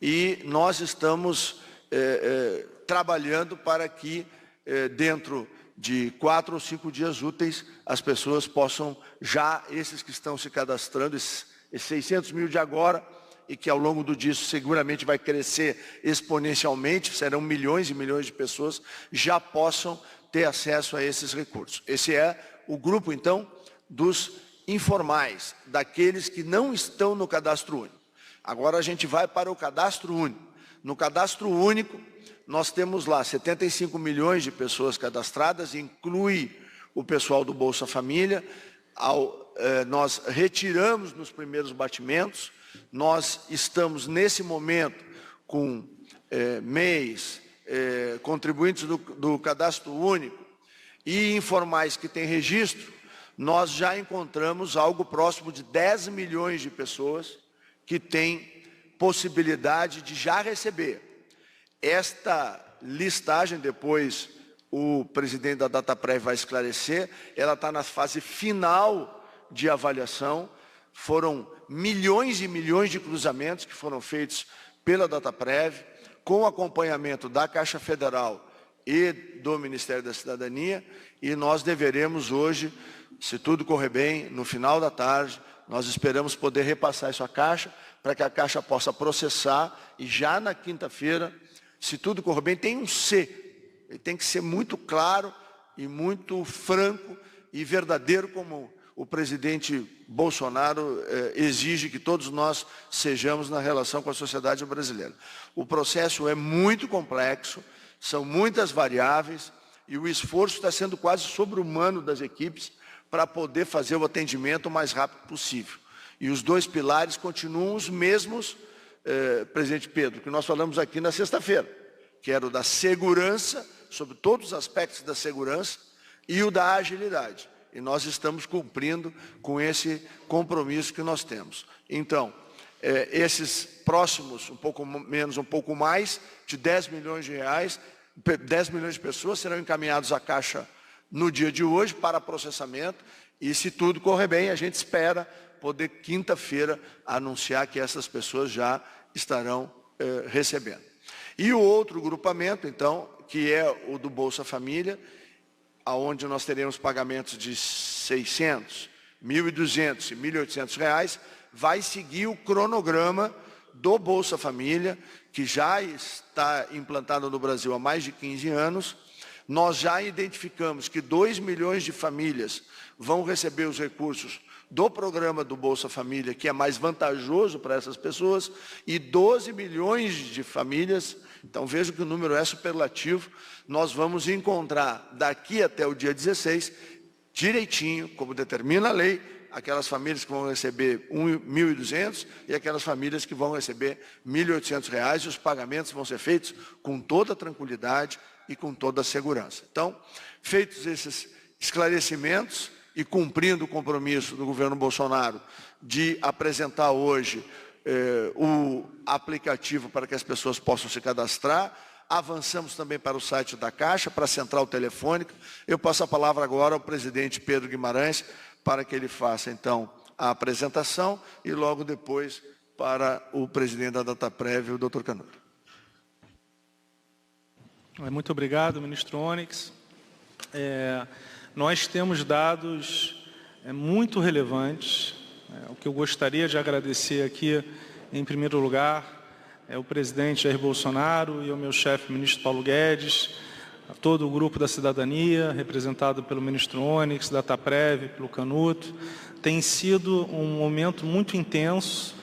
e nós estamos trabalhando para que dentro de 4 ou 5 dias úteis as pessoas possam já, esses que estão se cadastrando, esses 600 mil de agora, e que ao longo do dia seguramente vai crescer exponencialmente, serão milhões e milhões de pessoas, já possam ter acesso a esses recursos. Esse é o grupo, então, dos informais, daqueles que não estão no cadastro único. Agora a gente vai para o cadastro único. No cadastro único, nós temos lá 75 milhões de pessoas cadastradas, inclui o pessoal do Bolsa Família. Nós retiramos nos primeiros batimentos, nós estamos nesse momento com MEIs, contribuintes do cadastro único e informais que têm registro. Nós já encontramos algo próximo de 10 milhões de pessoas que têm possibilidade de já receber. Esta listagem, depois o presidente da Dataprev vai esclarecer, ela está na fase final de avaliação. Foram milhões e milhões de cruzamentos que foram feitos pela Dataprev, com acompanhamento da Caixa Federal e do Ministério da Cidadania, e nós deveremos hoje, se tudo correr bem, no final da tarde, nós esperamos poder repassar isso à Caixa, para que a Caixa possa processar, e já na quinta-feira, se tudo correr bem, tem um C. Ele tem que ser muito claro e muito franco e verdadeiro, como o presidente Bolsonaro exige que todos nós sejamos na relação com a sociedade brasileira. O processo é muito complexo, são muitas variáveis, e o esforço está sendo quase sobre-humano das equipes para poder fazer o atendimento o mais rápido possível. E os 2 pilares continuam os mesmos, presidente Pedro, que nós falamos aqui na sexta-feira, que era o da segurança, sobre todos os aspectos da segurança, e o da agilidade. E nós estamos cumprindo com esse compromisso que nós temos. Então, esses próximos, um pouco menos, um pouco mais, de 10 milhões de reais, 10 milhões de pessoas serão encaminhados à Caixa no dia de hoje para processamento, e se tudo correr bem, a gente espera poder quinta-feira anunciar que essas pessoas já estarão recebendo. E o outro grupamento, então, que é o do Bolsa Família, onde nós teremos pagamentos de 600, 1.200 e 1.800 reais, vai seguir o cronograma do Bolsa Família, que já está implantado no Brasil há mais de 15 anos. Nós já identificamos que 2 milhões de famílias vão receber os recursos do programa do Bolsa Família, que é mais vantajoso para essas pessoas, e 12 milhões de famílias, então vejo que o número é superlativo, nós vamos encontrar daqui até o dia 16, direitinho, como determina a lei, aquelas famílias que vão receber 1.200 e aquelas famílias que vão receber 1.800 reais, e os pagamentos vão ser feitos com toda a tranquilidade e com toda a segurança. Então, feitos esses esclarecimentos, e cumprindo o compromisso do governo Bolsonaro de apresentar hoje o aplicativo para que as pessoas possam se cadastrar, avançamos também para o site da Caixa, para a central telefônica. Eu passo a palavra agora ao presidente Pedro Guimarães, para que ele faça, então, a apresentação, e logo depois para o presidente da Dataprev, o doutor Canuto. Muito obrigado, ministro Onyx. Nós temos dados muito relevantes. O que eu gostaria de agradecer aqui, em primeiro lugar, é o presidente Jair Bolsonaro e ao meu chefe, ministro Paulo Guedes, a todo o grupo da cidadania, representado pelo ministro Onyx, da Dataprev, pelo Canuto. Tem sido um momento muito intenso,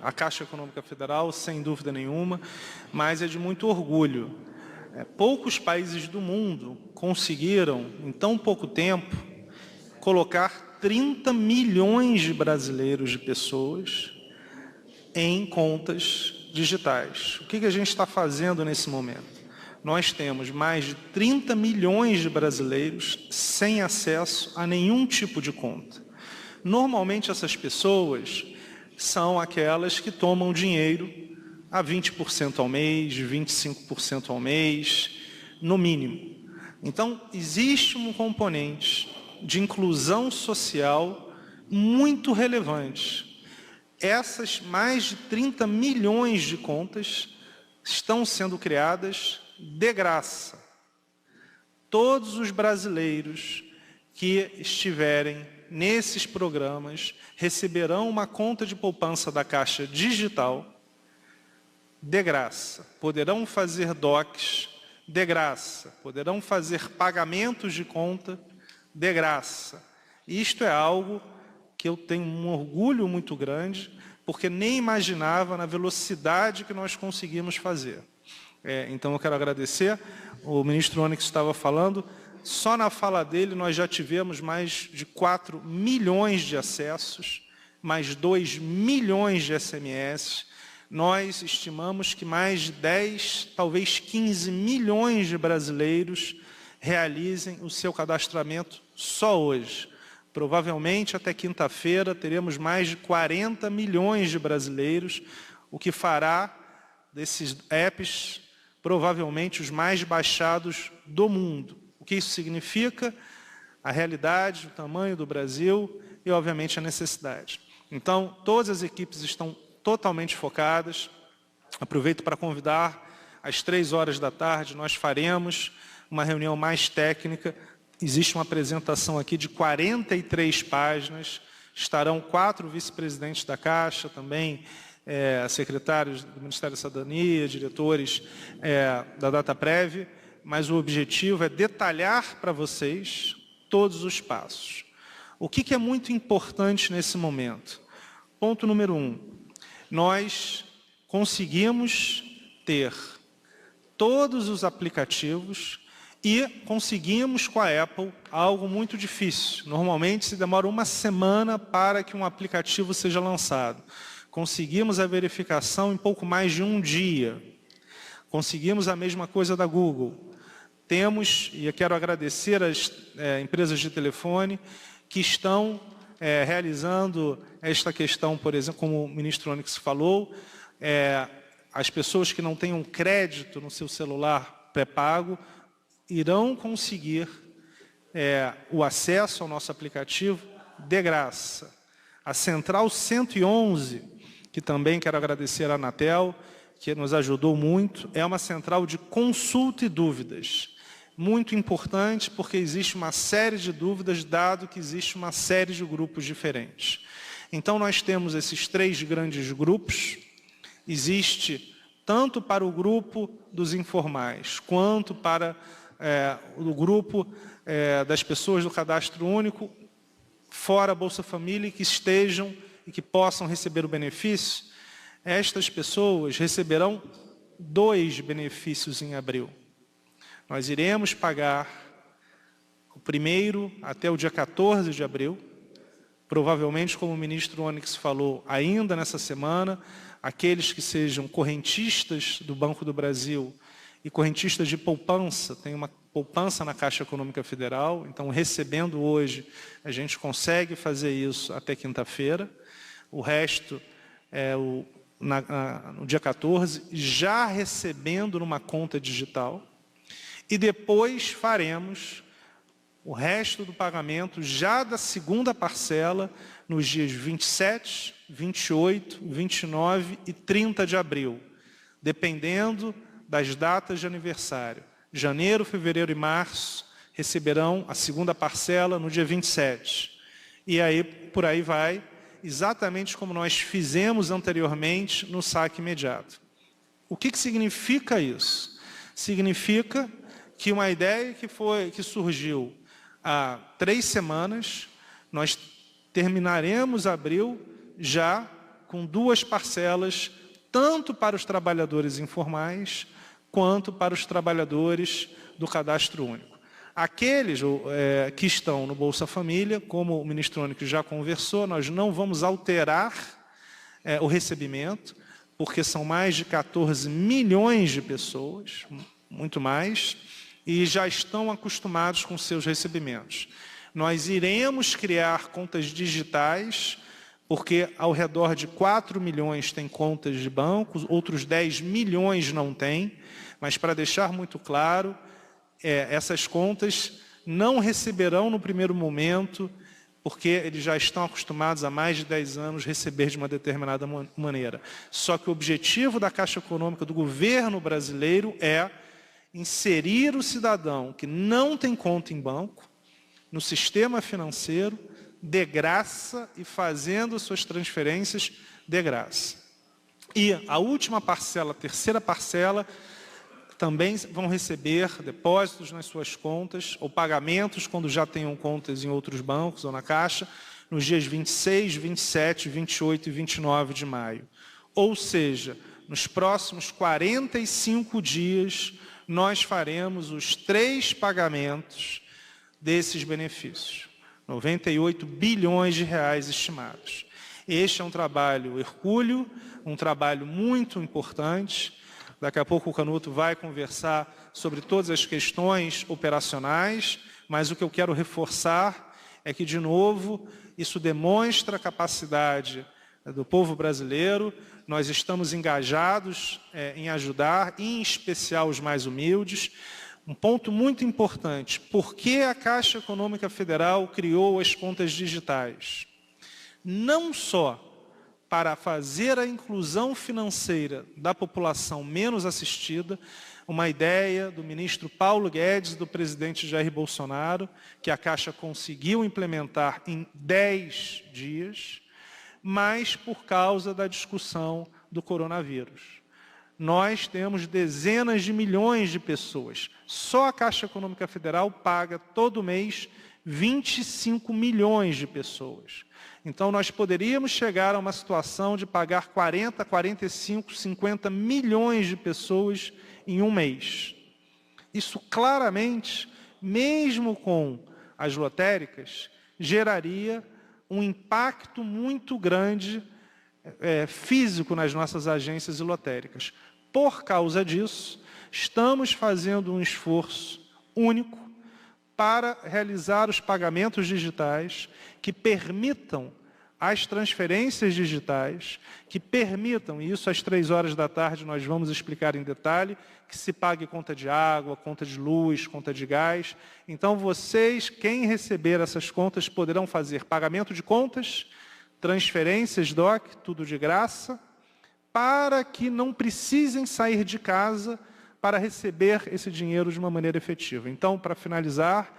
a Caixa Econômica Federal, sem dúvida nenhuma, mas é de muito orgulho. Poucos países do mundo conseguiram, em tão pouco tempo, colocar 30 milhões de brasileiros, de pessoas, em contas digitais. O que a gente está fazendo nesse momento? Nós temos mais de 30 milhões de brasileiros sem acesso a nenhum tipo de conta. Normalmente, essas pessoas são aquelas que tomam dinheiro a 20% ao mês, 25% ao mês, no mínimo. Então, existe um componente de inclusão social muito relevante. essas mais de 30 milhões de contas estão sendo criadas de graça. Todos os brasileiros que estiverem nesses programas receberão uma conta de poupança da Caixa digital de graça. Poderão fazer DOCs de graça. Poderão fazer pagamentos de conta de graça. Isto é algo que eu tenho um orgulho muito grande, porque nem imaginava na velocidade que nós conseguimos fazer. Então eu quero agradecer. O ministro Onyx estava falando, só na fala dele nós já tivemos mais de 4 milhões de acessos, mais 2 milhões de SMS. Nós estimamos que mais de 10, talvez 15 milhões de brasileiros realizem o seu cadastramento só hoje. Provavelmente, até quinta-feira, teremos mais de 40 milhões de brasileiros, o que fará desses apps, provavelmente, os mais baixados do mundo. O que isso significa? A realidade, o tamanho do Brasil e, obviamente, a necessidade. Então, todas as equipes estão totalmente focadas. Aproveito para convidar, às 15h, nós faremos uma reunião mais técnica. Existe uma apresentação aqui de 43 páginas, estarão 4 vice-presidentes da Caixa, também secretários do Ministério da Cidadania, diretores da Dataprev, mas o objetivo é detalhar para vocês todos os passos. O que é muito importante nesse momento? Ponto número 1, nós conseguimos ter todos os aplicativos e conseguimos com a Apple algo muito difícil. Normalmente se demora uma semana para que um aplicativo seja lançado. Conseguimos a verificação em pouco mais de um dia. Conseguimos a mesma coisa da Google. Temos, e eu quero agradecer às empresas de telefone que estão realizando esta questão, por exemplo, como o ministro Onyx falou, as pessoas que não tenham crédito no seu celular pré-pago, irão conseguir o acesso ao nosso aplicativo de graça. A Central 111, que também quero agradecer à Anatel, que nos ajudou muito, é uma central de consulta e dúvidas. Muito importante, porque existe uma série de dúvidas, dado que existe uma série de grupos diferentes. Então, nós temos esses 3 grandes grupos. Existe tanto para o grupo dos informais, quanto para o grupo das pessoas do cadastro único, fora a Bolsa Família, que estejam e que possam receber o benefício. Estas pessoas receberão 2 benefícios em abril. Nós iremos pagar o primeiro até o dia 14 de abril, provavelmente, como o ministro Onyx falou, ainda nessa semana, aqueles que sejam correntistas do Banco do Brasil e correntistas de poupança, tem uma poupança na Caixa Econômica Federal, então, recebendo hoje, a gente consegue fazer isso até quinta-feira. O resto, no dia 14, já recebendo numa conta digital. E depois faremos o resto do pagamento já da segunda parcela nos dias 27, 28, 29 e 30 de abril, dependendo das datas de aniversário. Janeiro, fevereiro e março receberão a segunda parcela no dia 27. E aí, por aí vai, exatamente como nós fizemos anteriormente no saque imediato. O que significa isso? Significa que uma ideia que surgiu há 3 semanas, nós terminaremos abril já com 2 parcelas, tanto para os trabalhadores informais, quanto para os trabalhadores do cadastro único. Aqueles que estão no Bolsa Família, como o ministro Onyx já conversou, nós não vamos alterar o recebimento, porque são mais de 14 milhões de pessoas, muito mais, e já estão acostumados com seus recebimentos. Nós iremos criar contas digitais, porque ao redor de 4 milhões têm contas de bancos, outros 10 milhões não têm, mas para deixar muito claro, essas contas não receberão no primeiro momento porque eles já estão acostumados há mais de 10 anos receber de uma determinada maneira. Só que o objetivo da Caixa Econômica do governo brasileiro é inserir o cidadão que não tem conta em banco no sistema financeiro de graça e fazendo suas transferências de graça. E a última parcela, a terceira parcela, também vão receber depósitos nas suas contas ou pagamentos quando já tenham contas em outros bancos ou na Caixa, nos dias 26, 27, 28 e 29 de maio. Ou seja, nos próximos 45 dias, nós faremos os 3 pagamentos desses benefícios. 98 bilhões de reais estimados. Este é um trabalho hercúleo, um trabalho muito importante. Daqui a pouco o Canuto vai conversar sobre todas as questões operacionais, mas o que eu quero reforçar é que, de novo, isso demonstra a capacidade do povo brasileiro. Nós estamos engajados em ajudar, em especial os mais humildes. Um ponto muito importante, por que a Caixa Econômica Federal criou as contas digitais? Não só para fazer a inclusão financeira da população menos assistida, uma ideia do ministro Paulo Guedes e do presidente Jair Bolsonaro, que a Caixa conseguiu implementar em 10 dias, mas por causa da discussão do coronavírus. Nós temos dezenas de milhões de pessoas. Só a Caixa Econômica Federal paga todo mês 25 milhões de pessoas. Então, nós poderíamos chegar a uma situação de pagar 40, 45, 50 milhões de pessoas em um mês. Isso claramente, mesmo com as lotéricas, geraria um impacto muito grande físico nas nossas agências e lotéricas. Por causa disso, estamos fazendo um esforço único para realizar os pagamentos digitais que permitam as transferências digitais, que permitam, e isso às 3 horas da tarde nós vamos explicar em detalhe, que se pague conta de água, conta de luz, conta de gás. Então vocês, quem receber essas contas, poderão fazer pagamento de contas, transferências DOC, tudo de graça, para que não precisem sair de casa para receber esse dinheiro de uma maneira efetiva. Então, para finalizar,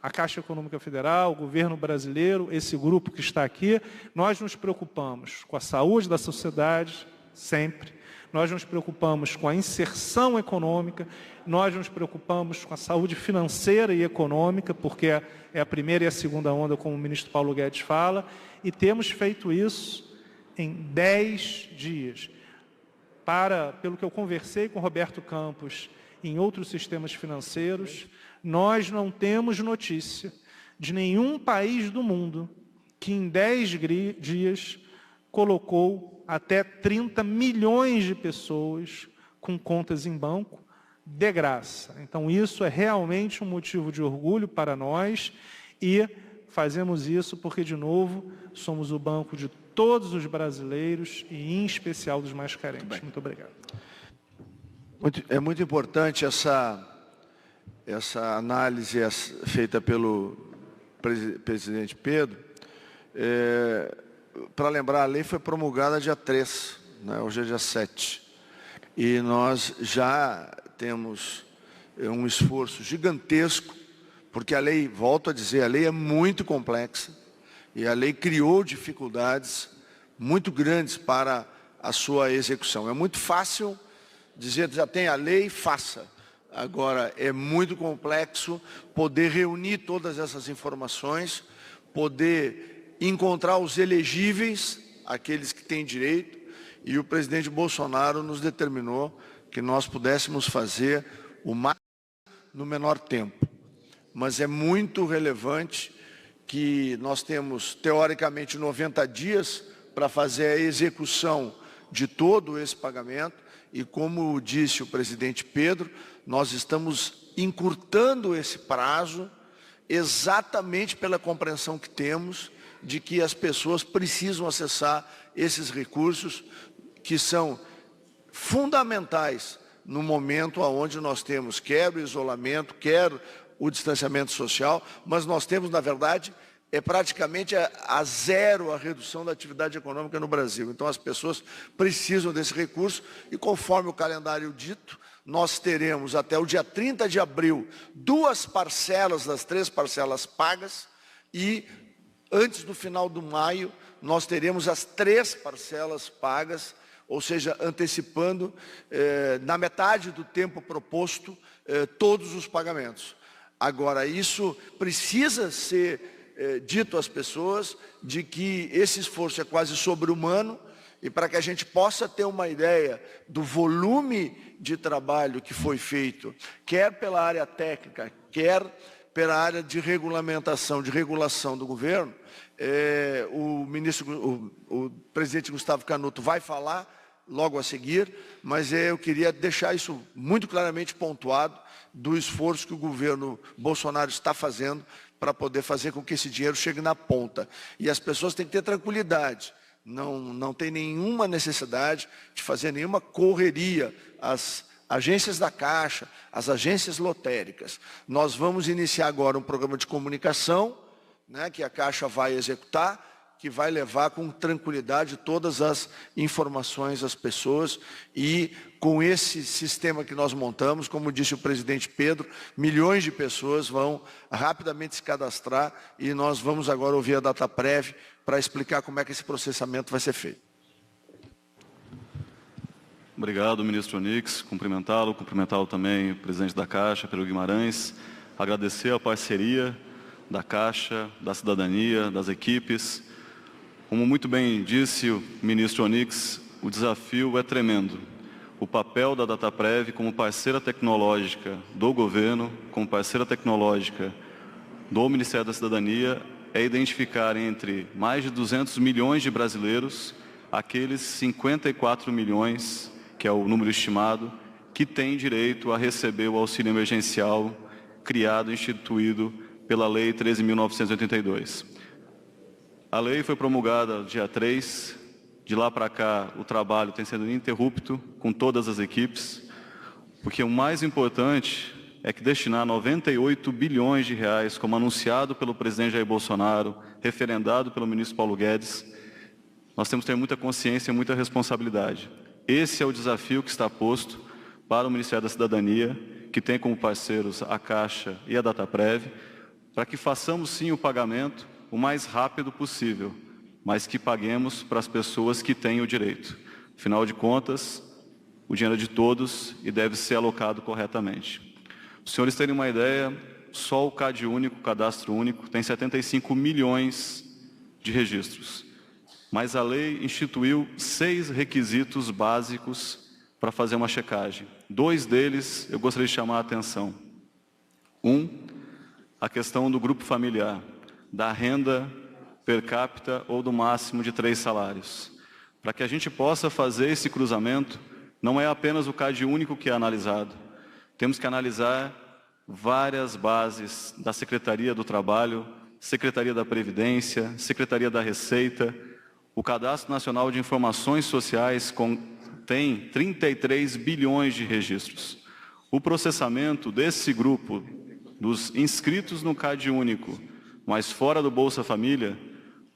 a Caixa Econômica Federal, o governo brasileiro, esse grupo que está aqui, nós nos preocupamos com a saúde da sociedade, sempre. Nós nos preocupamos com a inserção econômica, nós nos preocupamos com a saúde financeira e econômica, porque é a primeira e a segunda onda, como o ministro Paulo Guedes fala, e temos feito isso em 10 dias. Pelo que eu conversei com Roberto Campos em outros sistemas financeiros, nós não temos notícia de nenhum país do mundo que em 10 dias colocou até 30 milhões de pessoas com contas em banco de graça. Então, isso é realmente um motivo de orgulho para nós e fazemos isso porque, de novo, somos o banco de todos os brasileiros e, em especial, dos mais carentes. Muito obrigado. É muito importante essa análise feita pelo presidente Pedro. Para lembrar, a lei foi promulgada dia 3, né? Hoje é dia 7. E nós já temos um esforço gigantesco, porque a lei, volto a dizer, a lei é muito complexa e a lei criou dificuldades muito grandes para a sua execução. É muito fácil dizer, já tem a lei, faça. Agora, é muito complexo poder reunir todas essas informações, poder encontrar os elegíveis, aqueles que têm direito, e o presidente Bolsonaro nos determinou que nós pudéssemos fazer o máximo no menor tempo. Mas é muito relevante que nós temos, teoricamente, 90 dias para fazer a execução de todo esse pagamento, e como disse o presidente Pedro, nós estamos encurtando esse prazo exatamente pela compreensão que temos de que as pessoas precisam acessar esses recursos que são fundamentais no momento onde nós temos quer o isolamento, quer o distanciamento social, mas nós temos, na verdade, é praticamente a zero a redução da atividade econômica no Brasil. Então, as pessoas precisam desse recurso e, conforme o calendário dito, nós teremos até o dia 30 de abril 2 parcelas das 3 parcelas pagas e, antes do final do maio, nós teremos as 3 parcelas pagas, ou seja, antecipando na metade do tempo proposto todos os pagamentos. Agora, isso precisa ser dito às pessoas de que esse esforço é quase sobre-humano e para que a gente possa ter uma ideia do volume de trabalho que foi feito, quer pela área técnica, quer pela área de regulamentação, de regulação do governo, o presidente Gustavo Canuto vai falar logo a seguir, mas eu queria deixar isso muito claramente pontuado do esforço que o governo Bolsonaro está fazendo para poder fazer com que esse dinheiro chegue na ponta. E as pessoas têm que ter tranquilidade, não tem nenhuma necessidade de fazer nenhuma correria. As agências da Caixa, as agências lotéricas. Nós vamos iniciar agora um programa de comunicação, né, que a Caixa vai executar, que vai levar com tranquilidade todas as informações às pessoas e com esse sistema que nós montamos, como disse o presidente Pedro, milhões de pessoas vão rapidamente se cadastrar e nós vamos agora ouvir a Dataprev para explicar como é que esse processamento vai ser feito. Obrigado, ministro Onyx. Cumprimentá-lo também, o presidente da Caixa, Pedro Guimarães. Agradecer a parceria da Caixa, da cidadania, das equipes. Como muito bem disse o ministro Onyx, o desafio é tremendo. O papel da Dataprev como parceira tecnológica do governo, como parceira tecnológica do Ministério da Cidadania, é identificar entre mais de 200 milhões de brasileiros aqueles 54 milhões, que é o número estimado, que têm direito a receber o auxílio emergencial criado e instituído pela Lei 13.982. A lei foi promulgada dia 3, de lá para cá o trabalho tem sido ininterrupto com todas as equipes, porque o mais importante é que destinar 98 bilhões de reais, como anunciado pelo presidente Jair Bolsonaro, referendado pelo ministro Paulo Guedes, nós temos que ter muita consciência e muita responsabilidade. Esse é o desafio que está posto para o Ministério da Cidadania, que tem como parceiros a Caixa e a Dataprev, para que façamos sim o pagamento o mais rápido possível, mas que paguemos para as pessoas que têm o direito. Afinal de contas, o dinheiro é de todos e deve ser alocado corretamente. Os senhores terem uma ideia, só o CAD único, o cadastro único, tem 75 milhões de registros. Mas a lei instituiu 6 requisitos básicos para fazer uma checagem. 2 deles eu gostaria de chamar a atenção. A questão do grupo familiar, da renda per capita ou do máximo de 3 salários. Para que a gente possa fazer esse cruzamento, não é apenas o CAD único que é analisado. Temos que analisar várias bases da Secretaria do Trabalho, Secretaria da Previdência, Secretaria da Receita. O Cadastro Nacional de Informações Sociais tem 33 bilhões de registros. O processamento desse grupo, dos inscritos no CAD único, mas fora do Bolsa Família,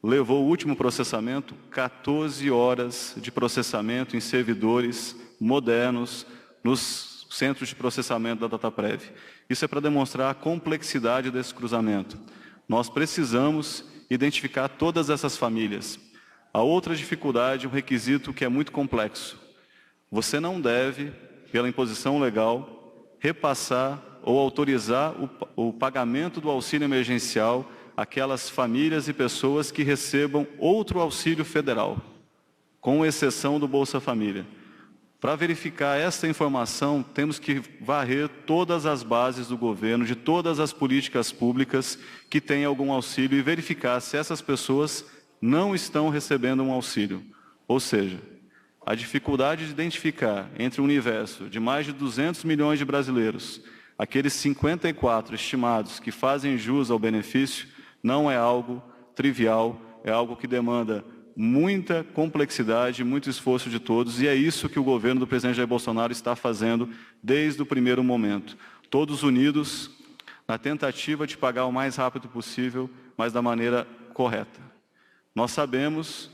levou o último processamento 14 horas de processamento em servidores modernos nos centros de processamento da Dataprev. Isso é para demonstrar a complexidade desse cruzamento. Nós precisamos identificar todas essas famílias. A outra dificuldade, um requisito que é muito complexo. Você não deve, pela imposição legal, repassar ou autorizar o pagamento do auxílio emergencial àquelas famílias e pessoas que recebam outro auxílio federal, com exceção do Bolsa Família. Para verificar essa informação, temos que varrer todas as bases do governo, de todas as políticas públicas que têm algum auxílio e verificar se essas pessoas não estão recebendo um auxílio. Ou seja, a dificuldade de identificar entre o universo de mais de 200 milhões de brasileiros, aqueles 54 estimados que fazem jus ao benefício, não é algo trivial, é algo que demanda muita complexidade, muito esforço de todos, e é isso que o governo do presidente Jair Bolsonaro está fazendo desde o primeiro momento. Todos unidos, na tentativa de pagar o mais rápido possível, mas da maneira correta. Nós sabemos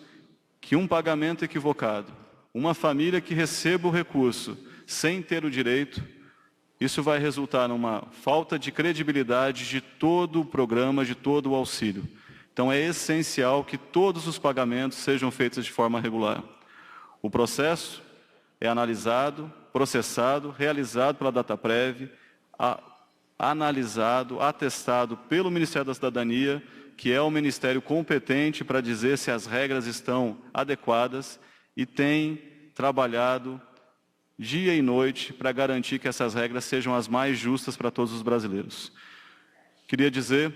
que um pagamento equivocado, uma família que receba o recurso sem ter o direito, isso vai resultar numa falta de credibilidade de todo o programa, de todo o auxílio. Então é essencial que todos os pagamentos sejam feitos de forma regular. O processo é analisado, processado, realizado pela Dataprev, analisado, atestado pelo Ministério da Cidadania, que é o ministério competente para dizer se as regras estão adequadas, e tem trabalhado dia e noite para garantir que essas regras sejam as mais justas para todos os brasileiros. Queria dizer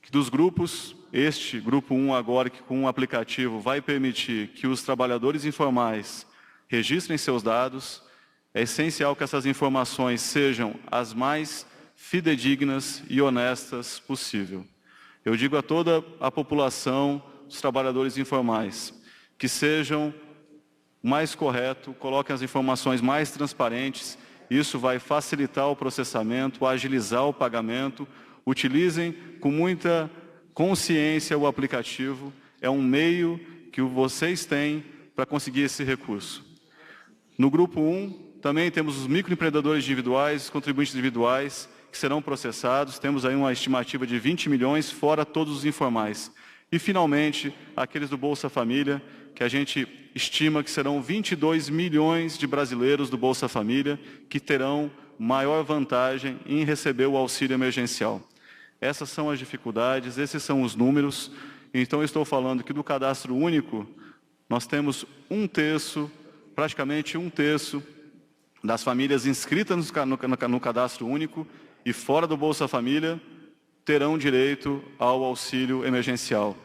que dos grupos, este grupo 1 agora, que com um aplicativo vai permitir que os trabalhadores informais registrem seus dados, é essencial que essas informações sejam as mais fidedignas e honestas possível. Eu digo a toda a população, os trabalhadores informais, que sejam mais correto, coloquem as informações mais transparentes, isso vai facilitar o processamento, agilizar o pagamento, utilizem com muita consciência o aplicativo, é um meio que vocês têm para conseguir esse recurso. No grupo 1, também temos os microempreendedores individuais, os contribuintes individuais, que serão processados, temos aí uma estimativa de 20 milhões, fora todos os informais. E, finalmente, aqueles do Bolsa Família, que a gente estima que serão 22 milhões de brasileiros do Bolsa Família, que terão maior vantagem em receber o auxílio emergencial. Essas são as dificuldades, esses são os números. Então, eu estou falando que do cadastro único, nós temos praticamente um terço das famílias inscritas no cadastro único e fora do Bolsa Família terão direito ao auxílio emergencial.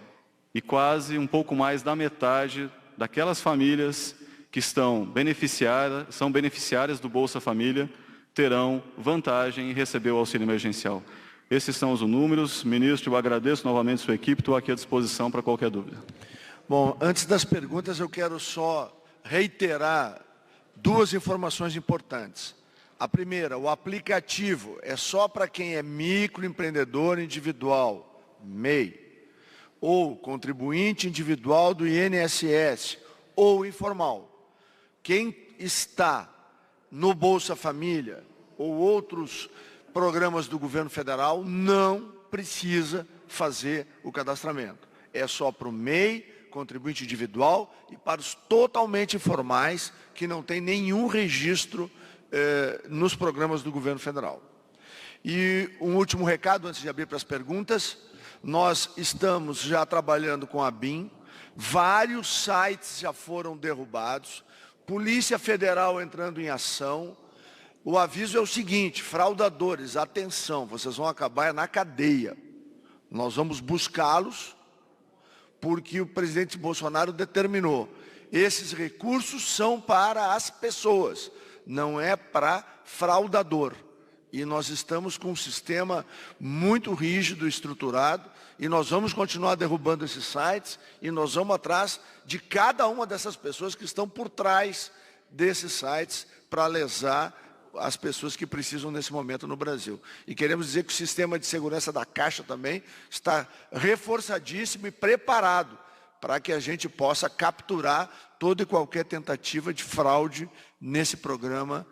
E quase um pouco mais da metade daquelas famílias que são beneficiárias do Bolsa Família terão vantagem em receber o auxílio emergencial. Esses são os números. Ministro, eu agradeço novamente a sua equipe, estou aqui à disposição para qualquer dúvida. Bom, antes das perguntas, eu quero só reiterar duas informações importantes. A primeira, o aplicativo é só para quem é microempreendedor individual, MEI, ou contribuinte individual do INSS, ou informal. Quem está no Bolsa Família ou outros programas do governo federal não precisa fazer o cadastramento. É só para o MEI, contribuinte individual, e para os totalmente informais, que não tem nenhum registro nos programas do governo federal. E um último recado, antes de abrir para as perguntas, nós estamos já trabalhando com a BIM, vários sites já foram derrubados, Polícia Federal entrando em ação. O aviso é o seguinte: fraudadores, atenção, vocês vão acabar na cadeia. Nós vamos buscá-los, porque o presidente Bolsonaro determinou. Esses recursos são para as pessoas, não é para fraudador. E nós estamos com um sistema muito rígido, estruturado, e nós vamos continuar derrubando esses sites, e nós vamos atrás de cada uma dessas pessoas que estão por trás desses sites para lesar as pessoas que precisam nesse momento no Brasil. E queremos dizer que o sistema de segurança da Caixa também está reforçadíssimo e preparado para que a gente possa capturar toda e qualquer tentativa de fraude nesse programa,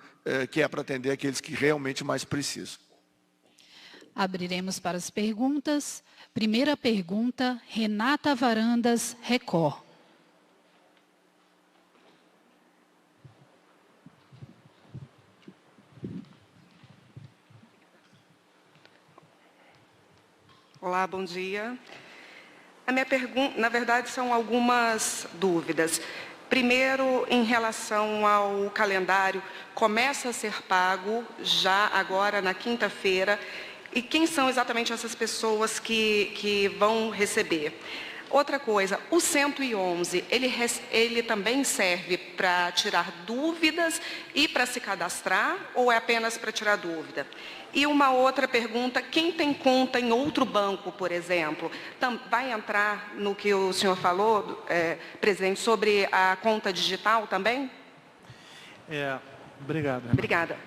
que é para atender aqueles que realmente mais precisam. Abriremos para as perguntas. Primeira pergunta, Renata Varandas, Record. Olá, bom dia. A minha pergunta, na verdade, são algumas dúvidas. Primeiro, em relação ao calendário, começa a ser pago já agora na quinta-feira. E quem são exatamente essas pessoas que vão receber? Outra coisa, o 111, ele também serve para tirar dúvidas e para se cadastrar, ou é apenas para tirar dúvida? E uma outra pergunta, quem tem conta em outro banco, por exemplo, vai entrar no que o senhor falou, presidente, sobre a conta digital também? Obrigado. Obrigada.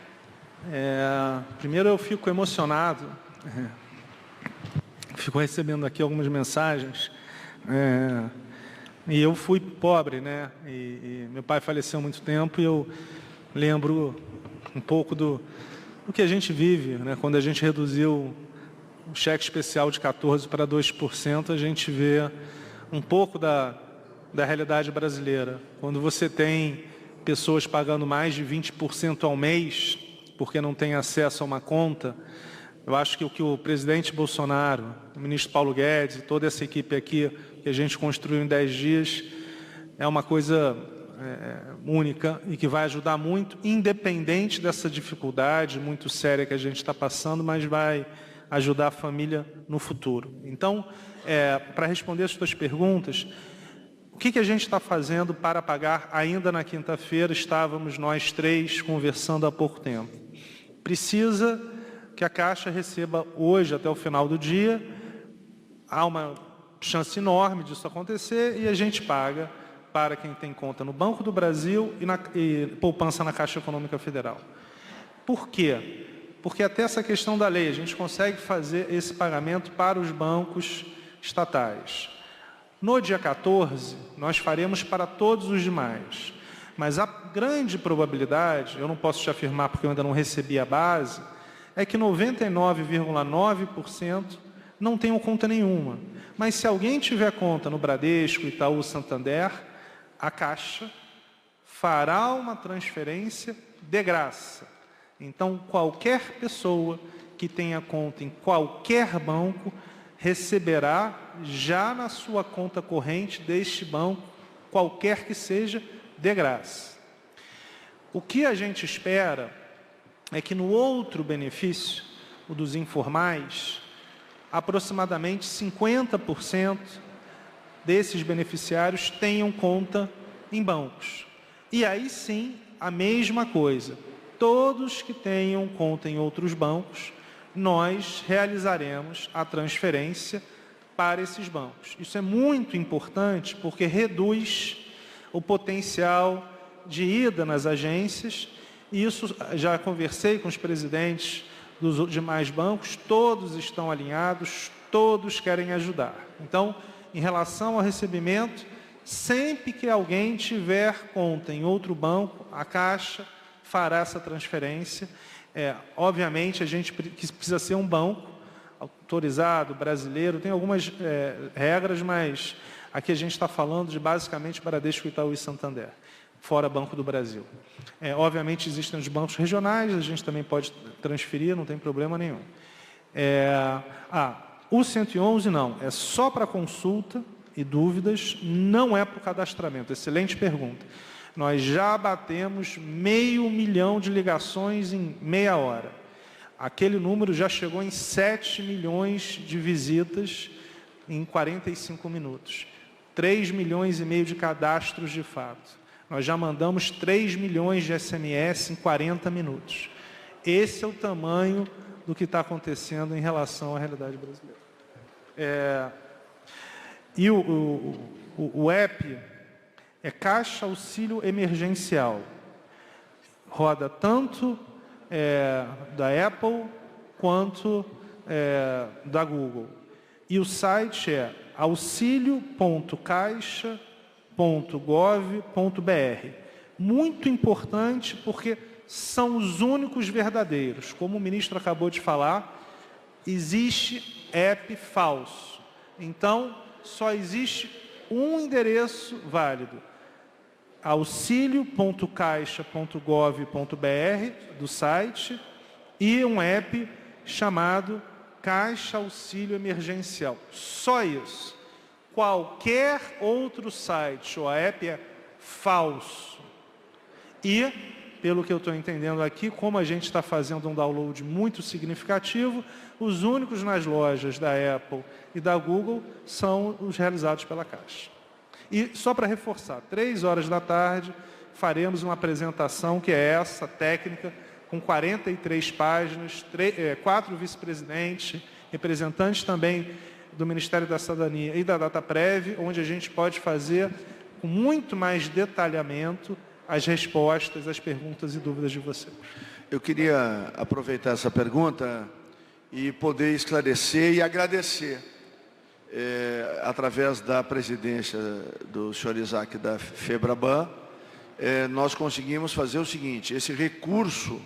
Primeiro, eu fico emocionado Fico recebendo aqui algumas mensagens. E eu fui pobre, né? E meu pai faleceu há muito tempo e eu lembro um pouco do que a gente vive, né? Quando a gente reduziu o cheque especial de 14% para 2%, a gente vê um pouco da realidade brasileira. Quando você tem pessoas pagando mais de 20% ao mês, porque não tem acesso a uma conta, eu acho que o que o presidente Bolsonaro, o ministro Paulo Guedes e toda essa equipe aqui, que a gente construiu em 10 dias, é uma coisa única e que vai ajudar muito, independente dessa dificuldade muito séria que a gente está passando, mas vai ajudar a família no futuro. Então, para responder as suas perguntas, o que a gente está fazendo para pagar ainda na quinta-feira? Estávamos nós três conversando há pouco tempo. Precisa que a Caixa receba hoje, até o final do dia. Há uma chance enorme disso acontecer e a gente paga para quem tem conta no Banco do Brasil e poupança na Caixa Econômica Federal. Por quê? Porque até essa questão da lei, a gente consegue fazer esse pagamento para os bancos estatais. No dia 14, nós faremos para todos os demais. Mas a grande probabilidade, eu não posso te afirmar porque eu ainda não recebi a base, é que 99,9% não tenham conta nenhuma. Mas se alguém tiver conta no Bradesco, Itaú, Santander, a Caixa fará uma transferência de graça. Então, qualquer pessoa que tenha conta em qualquer banco receberá já na sua conta corrente deste banco, qualquer que seja, de graça. O que a gente espera é que no outro benefício, o dos informais, aproximadamente 50% desses beneficiários tenham conta em bancos. E aí sim, a mesma coisa. Todos que tenham conta em outros bancos, nós realizaremos a transferência para esses bancos. Isso é muito importante porque reduz o potencial de ida nas agências. E isso, já conversei com os presidentes dos demais bancos, todos estão alinhados, todos querem ajudar. Então, em relação ao recebimento, sempre que alguém tiver conta em outro banco, a Caixa fará essa transferência. Obviamente, a gente precisa ser um banco autorizado, brasileiro, tem algumas regras, mas aqui a gente está falando de basicamente Bradesco, Itaú e Santander, fora Banco do Brasil. Obviamente, existem os bancos regionais, a gente também pode transferir, não tem problema nenhum. O 111 não, é só para consulta e dúvidas, não é para o cadastramento. Excelente pergunta. Nós já batemos 500 mil de ligações em meia hora. Aquele número já chegou em 7 milhões de visitas em 45 minutos. 3,5 milhões de cadastros de fato. Nós já mandamos 3 milhões de SMS em 40 minutos. Esse é o tamanho do que está acontecendo em relação à realidade brasileira. E o app é Caixa Auxílio Emergencial. Roda tanto da Apple quanto da Google. E o site é auxilio.caixa.gov.br. Muito importante porque são os únicos verdadeiros. Como o ministro acabou de falar, existe app falso. Então, só existe um endereço válido. auxilio.caixa.gov.br do site e um app chamado Caixa Auxílio Emergencial. Só isso. Qualquer outro site ou app é falso. E, pelo que eu estou entendendo aqui, como a gente está fazendo um download muito significativo, os únicos nas lojas da Apple e da Google são os realizados pela Caixa. E só para reforçar, 3 da tarde, faremos uma apresentação que é essa, técnica, com 43 páginas, 4 vice-presidentes, representantes também do Ministério da Cidadania e da Dataprev, onde a gente pode fazer com muito mais detalhamento as respostas, as perguntas e dúvidas de vocês. Eu queria aproveitar essa pergunta e poder esclarecer e agradecer, através da presidência do senhor Isaac da FEBRABAN, nós conseguimos fazer o seguinte: esse recurso,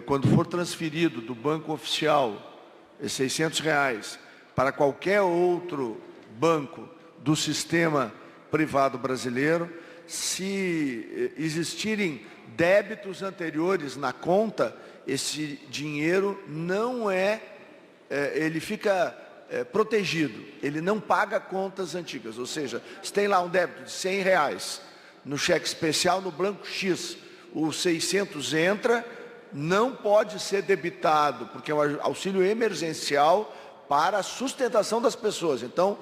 quando for transferido do banco oficial, R$600, para qualquer outro banco do sistema privado brasileiro, se existirem débitos anteriores na conta, esse dinheiro não ele fica protegido, ele não paga contas antigas. Ou seja, se tem lá um débito de R$100 no cheque especial no banco X, o 600 entra, não pode ser debitado, porque é um auxílio emergencial para a sustentação das pessoas. Então,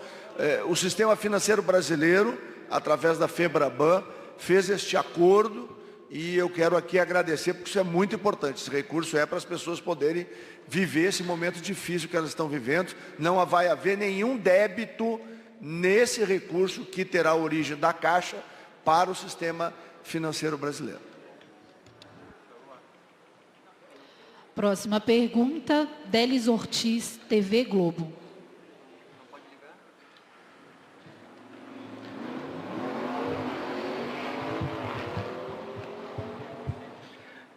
o sistema financeiro brasileiro, através da FEBRABAN, fez este acordo, e eu quero aqui agradecer, porque isso é muito importante. Esse recurso é para as pessoas poderem viver esse momento difícil que elas estão vivendo. Não vai haver nenhum débito nesse recurso, que terá origem da Caixa, para o sistema financeiro brasileiro. Próxima pergunta, Delis Ortiz, TV Globo.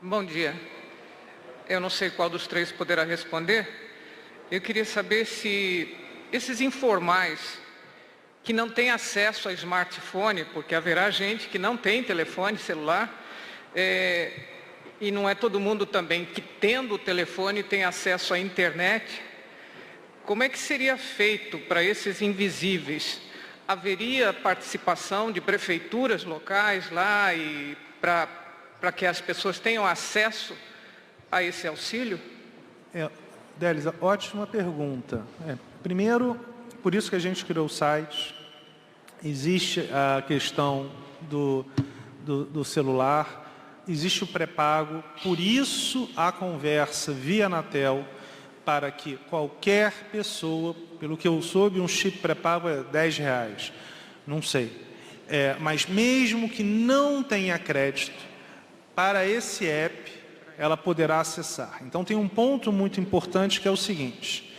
Bom dia. Eu não sei qual dos três poderá responder. Eu queria saber se esses informais que não têm acesso a smartphone, porque haverá gente que não tem telefone celular, e não é todo mundo também que, tendo o telefone, tem acesso à internet. Como é que seria feito para esses invisíveis? Haveria participação de prefeituras locais lá e para que as pessoas tenham acesso a esse auxílio? Delis, ótima pergunta. Primeiro, por isso que a gente criou o site. Existe a questão do celular, existe o pré-pago, por isso a conversa via Anatel, para que qualquer pessoa, pelo que eu soube, um chip pré-pago é R$10, não sei. Mas mesmo que não tenha crédito, para esse app, ela poderá acessar. Então tem um ponto muito importante, que é o seguinte: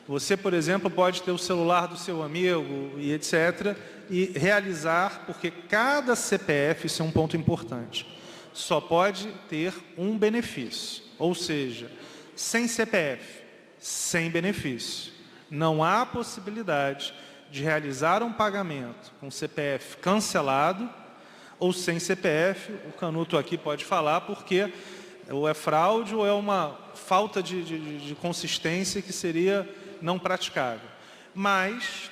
você, por exemplo, pode ter o celular do seu amigo e etc. e realizar, porque cada CPF, isso é um ponto importante, só pode ter um benefício. Ou seja, sem CPF, sem benefício. Não há possibilidade de realizar um pagamento com CPF cancelado ou sem CPF. O Canuto aqui pode falar, porque ou é fraude ou é uma falta de consistência que seria não praticável. Mas,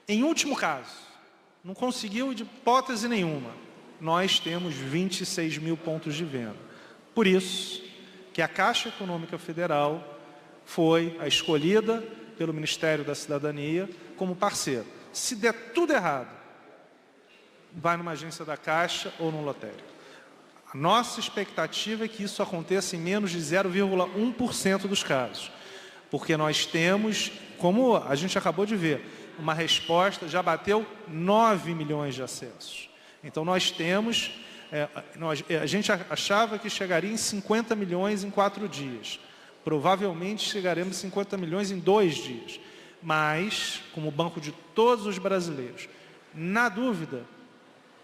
em último caso, não conseguiu de hipótese nenhuma, nós temos 26 mil pontos de venda. Por isso que a Caixa Econômica Federal foi a escolhida pelo Ministério da Cidadania como parceiro. Se der tudo errado, vai numa agência da Caixa ou no lotérico. A nossa expectativa é que isso aconteça em menos de 0,1% dos casos. Porque nós temos, como a gente acabou de ver, uma resposta, já bateu 9 milhões de acessos. Então nós temos, a gente achava que chegaria em 50 milhões em 4 dias. Provavelmente chegaremos em 50 milhões em 2 dias. Mas, como banco de todos os brasileiros, na dúvida,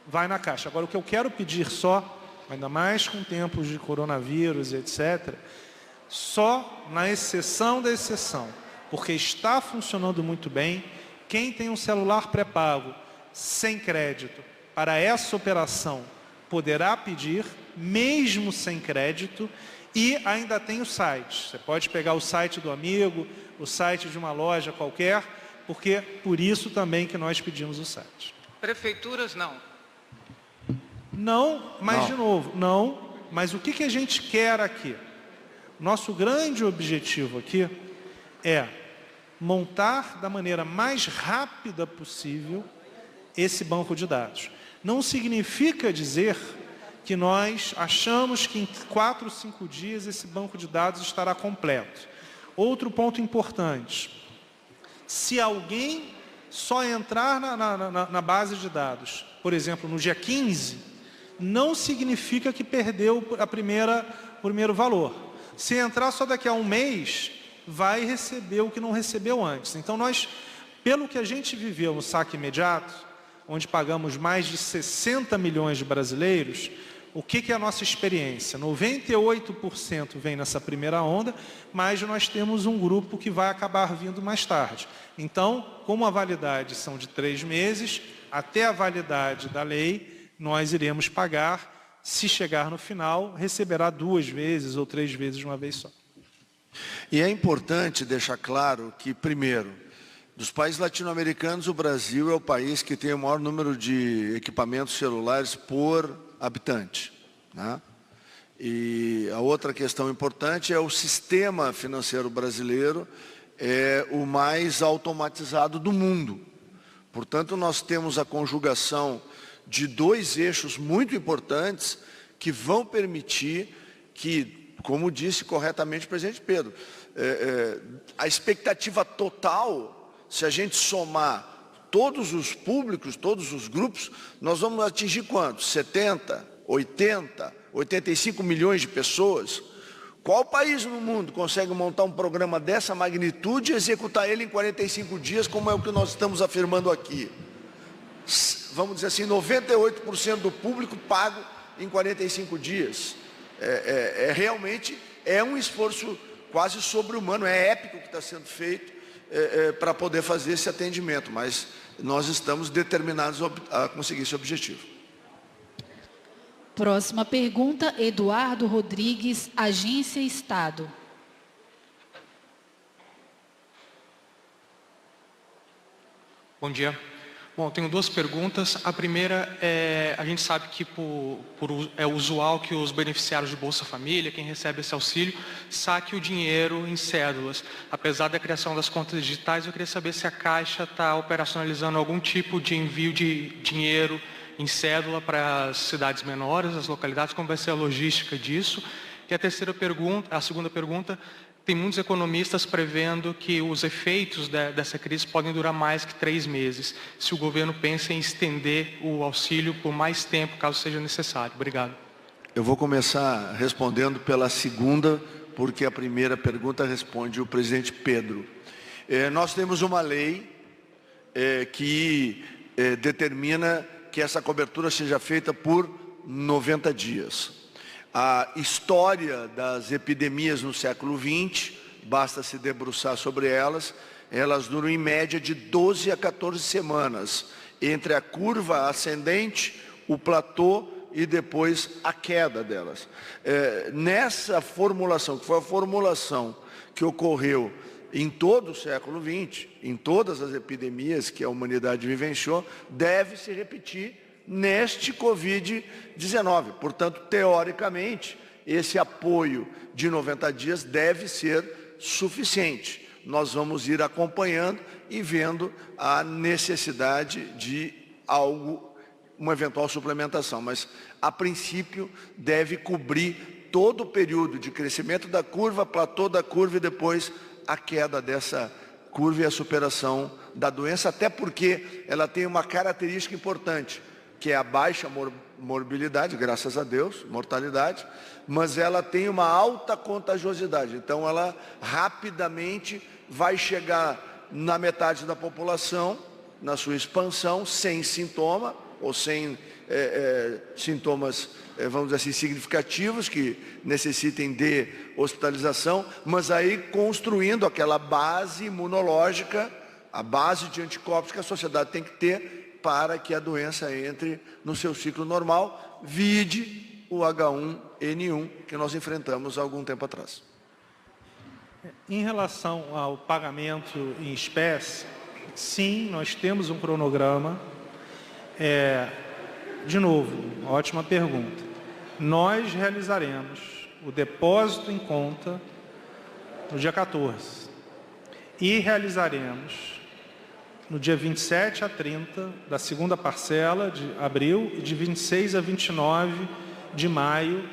vai na Caixa. Agora, o que eu quero pedir só, ainda mais com tempos de coronavírus, etc., só na exceção da exceção, porque está funcionando muito bem, quem tem um celular pré-pago sem crédito para essa operação poderá pedir, mesmo sem crédito, e ainda tem o site. Você pode pegar o site do amigo, o site de uma loja qualquer, porque por isso também que nós pedimos o site. Prefeituras, não. Não, mas não. De novo, não. Mas o que a gente quer aqui? Nosso grande objetivo aqui é montar da maneira mais rápida possível esse banco de dados. Não significa dizer que nós achamos que em 4 ou 5 dias esse banco de dados estará completo. Outro ponto importante: se alguém só entrar na base de dados, por exemplo, no dia 15, não significa que perdeu o primeiro valor. Se entrar só daqui a um mês, vai receber o que não recebeu antes. Então, nós, pelo que a gente viveu no saque imediato, onde pagamos mais de 60 milhões de brasileiros, o que é a nossa experiência? 98% vem nessa primeira onda, mas nós temos um grupo que vai acabar vindo mais tarde. Então, como a validade são de 3 meses, até a validade da lei, nós iremos pagar. Se chegar no final, receberá 2 vezes ou 3 vezes de uma vez só. E é importante deixar claro que, primeiro, dos países latino-americanos, o Brasil é o país que tem o maior número de equipamentos celulares por habitante, né? E a outra questão importante é o sistema financeiro brasileiro é o mais automatizado do mundo. Portanto, nós temos a conjugação de 2 eixos muito importantes que vão permitir que, como disse corretamente o presidente Pedro, a expectativa total, se a gente somar todos os públicos, todos os grupos, nós vamos atingir quantos? 70, 80, 85 milhões de pessoas? Qual país no mundo consegue montar um programa dessa magnitude e executar ele em 45 dias, como é o que nós estamos afirmando aqui? Vamos dizer assim, 98% do público pago em 45 dias. Realmente é um esforço quase sobre-humano, é épico o que está sendo feito para poder fazer esse atendimento, mas nós estamos determinados a conseguir esse objetivo. Próxima pergunta, Eduardo Rodrigues, Agência Estado. Bom dia. Bom, tenho 2 perguntas. A primeira é, a gente sabe que é usual que os beneficiários de Bolsa Família, quem recebe esse auxílio, saque o dinheiro em cédulas. Apesar da criação das contas digitais, eu queria saber se a Caixa está operacionalizando algum tipo de envio de dinheiro em cédula para as cidades menores, as localidades, como vai ser a logística disso. E a segunda pergunta, tem muitos economistas prevendo que os efeitos dessa crise podem durar mais que 3 meses. Se o governo pensa em estender o auxílio por mais tempo, caso seja necessário. Obrigado. Eu vou começar respondendo pela segunda, porque a primeira pergunta responde o presidente Pedro. Nós temos uma lei que determina que essa cobertura seja feita por 90 dias. A história das epidemias no século XX, basta se debruçar sobre elas, elas duram em média de 12 a 14 semanas, entre a curva ascendente, o platô e depois a queda delas. Nessa formulação, que foi a formulação que ocorreu em todo o século XX, em todas as epidemias que a humanidade vivenciou, deve se repetir neste Covid-19. Portanto, teoricamente, esse apoio de 90 dias deve ser suficiente. Nós vamos ir acompanhando e vendo a necessidade de uma eventual suplementação, mas a princípio deve cobrir todo o período de crescimento da curva, platô da curva e depois a queda dessa curva e a superação da doença, até porque ela tem uma característica importante, que é a baixa morbilidade, graças a Deus, mortalidade, mas ela tem uma alta contagiosidade, então ela rapidamente vai chegar na metade da população, na sua expansão, sem sintoma, ou sem sintomas, vamos dizer assim, significativos, que necessitem de hospitalização, mas aí construindo aquela base imunológica, a base de anticorpos que a sociedade tem que ter para que a doença entre no seu ciclo normal, vide o H1N1 que nós enfrentamos há algum tempo atrás. Em relação ao pagamento em espécie, sim, nós temos um cronograma. De novo, ótima pergunta. Nós realizaremos o depósito em conta no dia 14 e realizaremos no dia 27 a 30 da segunda parcela de abril e de 26 a 29 de maio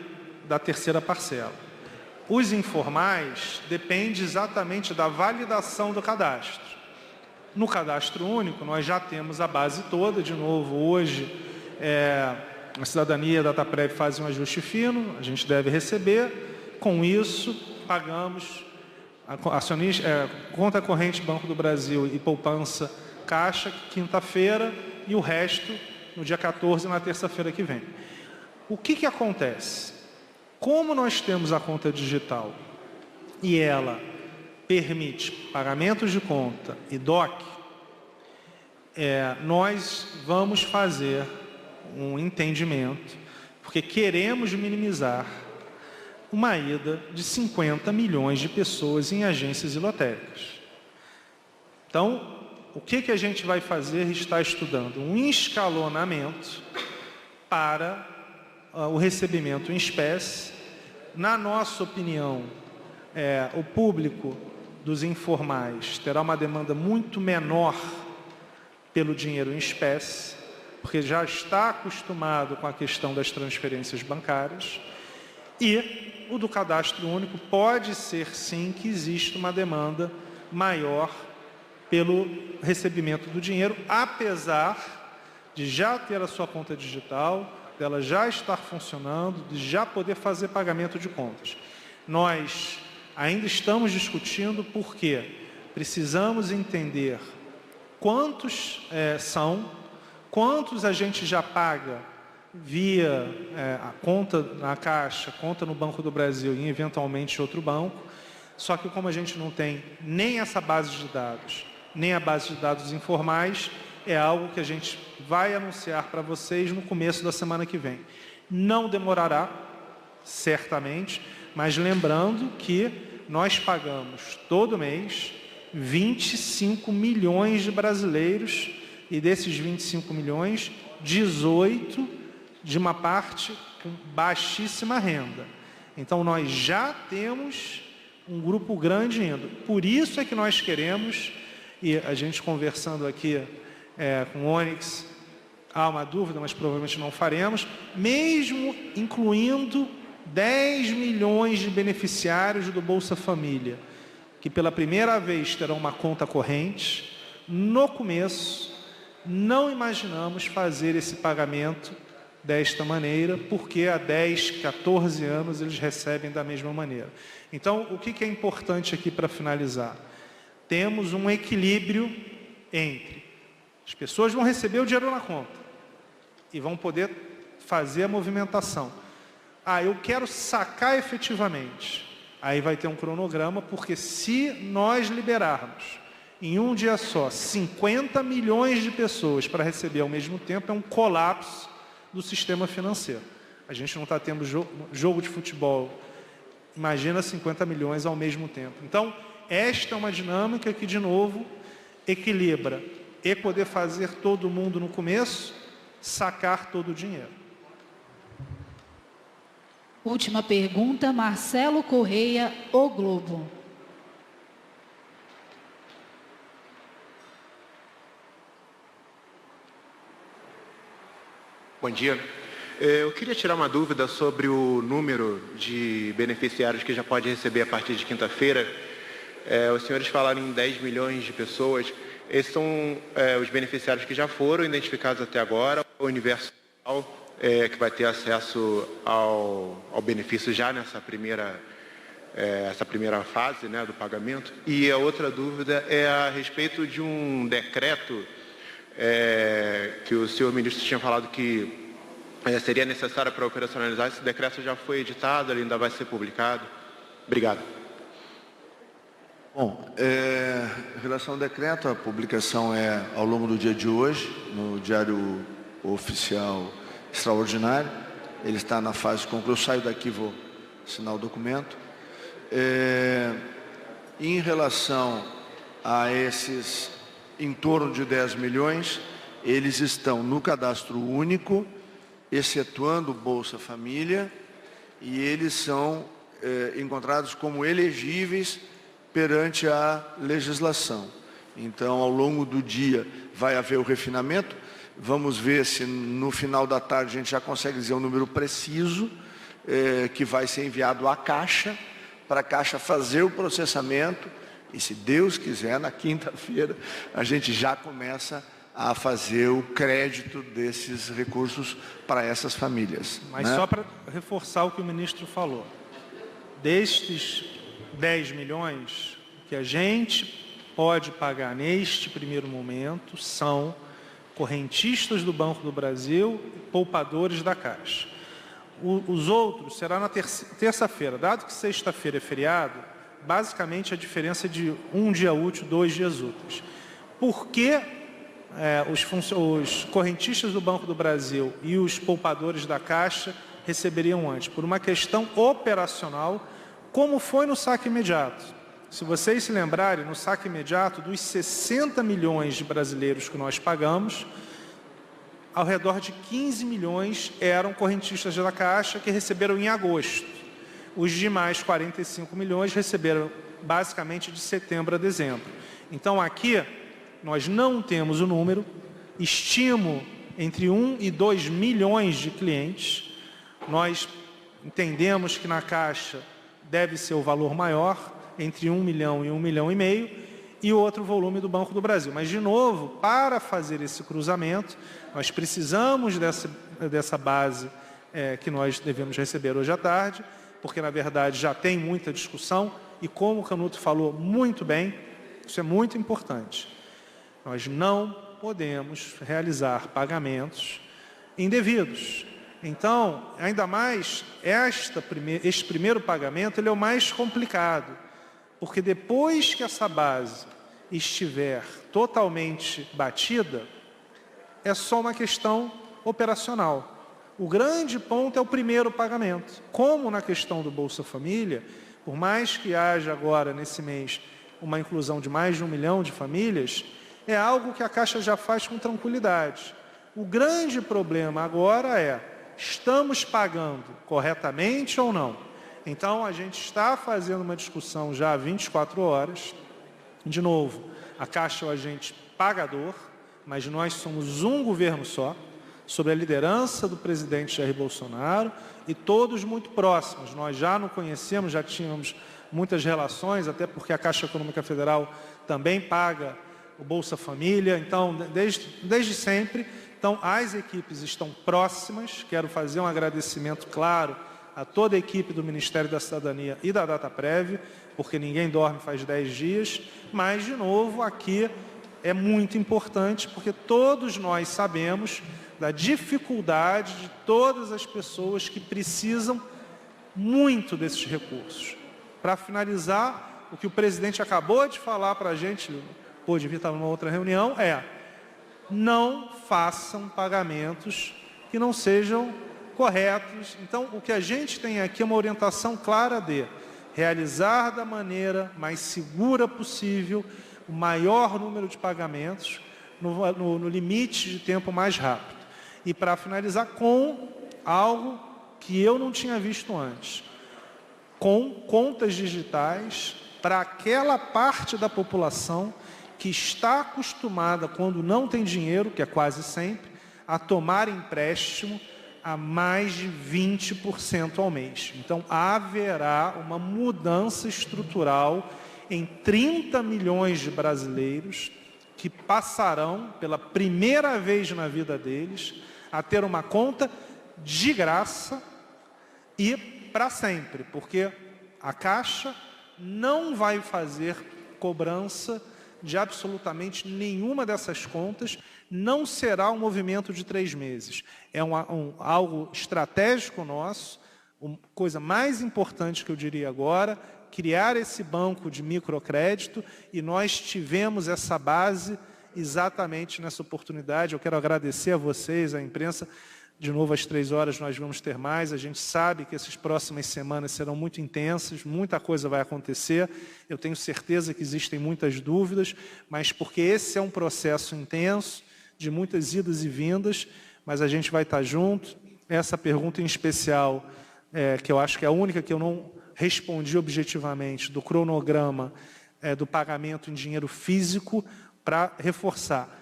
da terceira parcela. Os informais dependem exatamente da validação do cadastro. No cadastro único, nós já temos a base toda. De novo, hoje, a Cidadania e a Dataprev fazem um ajuste fino, a gente deve receber. Com isso, pagamos conta corrente Banco do Brasil e poupança Caixa, quinta-feira, e o resto no dia 14, na terça-feira que vem. O que acontece? Como nós temos a conta digital e ela permite pagamentos de conta e DOC, nós vamos fazer um entendimento, porque queremos minimizar uma ida de 50 milhões de pessoas em agências e lotéricas. Então, o que a gente vai fazer? Está estudando um escalonamento para o recebimento em espécie. Na nossa opinião, o público dos informais terá uma demanda muito menor pelo dinheiro em espécie, porque já está acostumado com a questão das transferências bancárias, e o do cadastro único pode ser sim que exista uma demanda maior pelo recebimento do dinheiro, apesar de já ter a sua conta digital, dela já estar funcionando, de já poder fazer pagamento de contas. Nós ainda estamos discutindo porque precisamos entender quantos são, quantos a gente já paga via a conta na Caixa, conta no Banco do Brasil e eventualmente outro banco, só que como a gente não tem nem essa base de dados, nem a base de dados informais, é algo que a gente vai anunciar para vocês no começo da semana que vem. Não demorará, certamente, mas lembrando que nós pagamos todo mês 25 milhões de brasileiros, e desses 25 milhões, 18 de uma parte com baixíssima renda. Então, nós já temos um grupo grande indo. Por isso é que nós queremos, e a gente conversando aqui com o Onyx, há uma dúvida, mas provavelmente não faremos, mesmo incluindo 10 milhões de beneficiários do Bolsa Família, que pela primeira vez terão uma conta corrente, no começo, não imaginamos fazer esse pagamento desta maneira, porque há 10, 14 anos eles recebem da mesma maneira. Então, o que é importante aqui para finalizar? Temos um equilíbrio entre as pessoas vão receber o dinheiro na conta e vão poder fazer a movimentação. Eu quero sacar efetivamente. Aí vai ter um cronograma, porque se nós liberarmos em um dia só 50 milhões de pessoas para receber ao mesmo tempo, é um colapso do sistema financeiro. A gente não está tendo jogo de futebol. Imagina 50 milhões ao mesmo tempo. Então, esta é uma dinâmica que, de novo, equilibra e poder fazer todo mundo no começo, sacar todo o dinheiro. Última pergunta, Marcelo Correia, O Globo. Bom dia. Eu queria tirar uma dúvida sobre o número de beneficiários que já pode receber a partir de quinta-feira. Os senhores falaram em 10 milhões de pessoas. Esses são os beneficiários que já foram identificados até agora, o universo que vai ter acesso ao benefício já nessa primeira fase, né, do pagamento. E a outra dúvida é a respeito de um decreto que o senhor ministro tinha falado que seria necessário para operacionalizar. Esse decreto já foi editado, ele ainda vai ser publicado? Obrigado. Bom, em relação ao decreto, a publicação é ao longo do dia de hoje, no Diário Oficial Extraordinário. Ele está na fase de conclusão. Eu saio daqui e vou assinar o documento. Em relação a esses em torno de 10 milhões, eles estão no cadastro único, excetuando o Bolsa Família, e eles são encontrados como elegíveis perante a legislação. Então, ao longo do dia, vai haver o refinamento. Vamos ver se no final da tarde a gente já consegue dizer um número preciso que vai ser enviado à Caixa, para a Caixa fazer o processamento. E se Deus quiser, na quinta-feira, a gente já começa a fazer o crédito desses recursos para essas famílias. Mas só para reforçar o que o ministro falou, destes 10 milhões, que a gente pode pagar neste primeiro momento são correntistas do Banco do Brasil e poupadores da Caixa. Os outros será na terça-feira. Dado que sexta-feira é feriado, basicamente a diferença é de 1 dia útil, 2 dias úteis. Por que os correntistas do Banco do Brasil e os poupadores da Caixa receberiam antes? Por uma questão operacional, como foi no saque imediato. Se vocês se lembrarem, no saque imediato, dos 60 milhões de brasileiros que nós pagamos, ao redor de 15 milhões eram correntistas da Caixa que receberam em agosto. Os demais 45 milhões receberam basicamente de setembro a dezembro. Então aqui nós não temos o número, estimo entre 1 e 2 milhões de clientes. Nós entendemos que na Caixa deve ser o valor maior, entre 1 milhão e 1,5 milhão, e o outro volume do Banco do Brasil. Mas, de novo, para fazer esse cruzamento, nós precisamos dessa base que nós devemos receber hoje à tarde, porque, na verdade, já tem muita discussão, e como o Canuto falou muito bem, isso é muito importante. Nós não podemos realizar pagamentos indevidos. Então, ainda mais, este primeiro pagamento ele é o mais complicado, porque depois que essa base estiver totalmente batida, é só uma questão operacional. O grande ponto é o primeiro pagamento. Como na questão do Bolsa Família, por mais que haja agora, nesse mês, uma inclusão de mais de 1 milhão de famílias, é algo que a Caixa já faz com tranquilidade. O grande problema agora é, estamos pagando corretamente ou não? Então, a gente está fazendo uma discussão já há 24 horas. De novo, a Caixa é o agente pagador, mas nós somos um governo só, sob a liderança do presidente Jair Bolsonaro, e todos muito próximos. Nós já nos conhecemos, já tínhamos muitas relações, até porque a Caixa Econômica Federal também paga o Bolsa Família, então, desde sempre. Então, as equipes estão próximas. Quero fazer um agradecimento, claro, a toda a equipe do Ministério da Cidadania e da Dataprev, porque ninguém dorme faz 10 dias, mas, de novo, aqui é muito importante, porque todos nós sabemos da dificuldade de todas as pessoas que precisam muito desses recursos. Para finalizar, o que o presidente acabou de falar para a gente, pôde vir estar numa outra reunião, não façam pagamentos que não sejam corretos. Então, o que a gente tem aqui é uma orientação clara de realizar da maneira mais segura possível o maior número de pagamentos no limite de tempo mais rápido. E para finalizar com algo que eu não tinha visto antes, com contas digitais para aquela parte da população que está acostumada, quando não tem dinheiro, que é quase sempre, a tomar empréstimo a mais de 20% ao mês. Então, haverá uma mudança estrutural em 30 milhões de brasileiros que passarão, pela primeira vez na vida deles, a ter uma conta de graça e para sempre, porque a Caixa não vai fazer cobrança de absolutamente nenhuma dessas contas, não será um movimento de 3 meses. É algo estratégico nosso, coisa mais importante que eu diria agora, criar esse banco de microcrédito, e nós tivemos essa base exatamente nessa oportunidade. Eu quero agradecer a vocês, a imprensa. De novo, às 3 horas nós vamos ter mais. A gente sabe que essas próximas semanas serão muito intensas, muita coisa vai acontecer. Eu tenho certeza que existem muitas dúvidas, mas porque esse é um processo intenso, de muitas idas e vindas, mas a gente vai estar junto. Essa pergunta em especial, que eu acho que é a única que eu não respondi objetivamente, do cronograma do pagamento em dinheiro físico, para reforçar.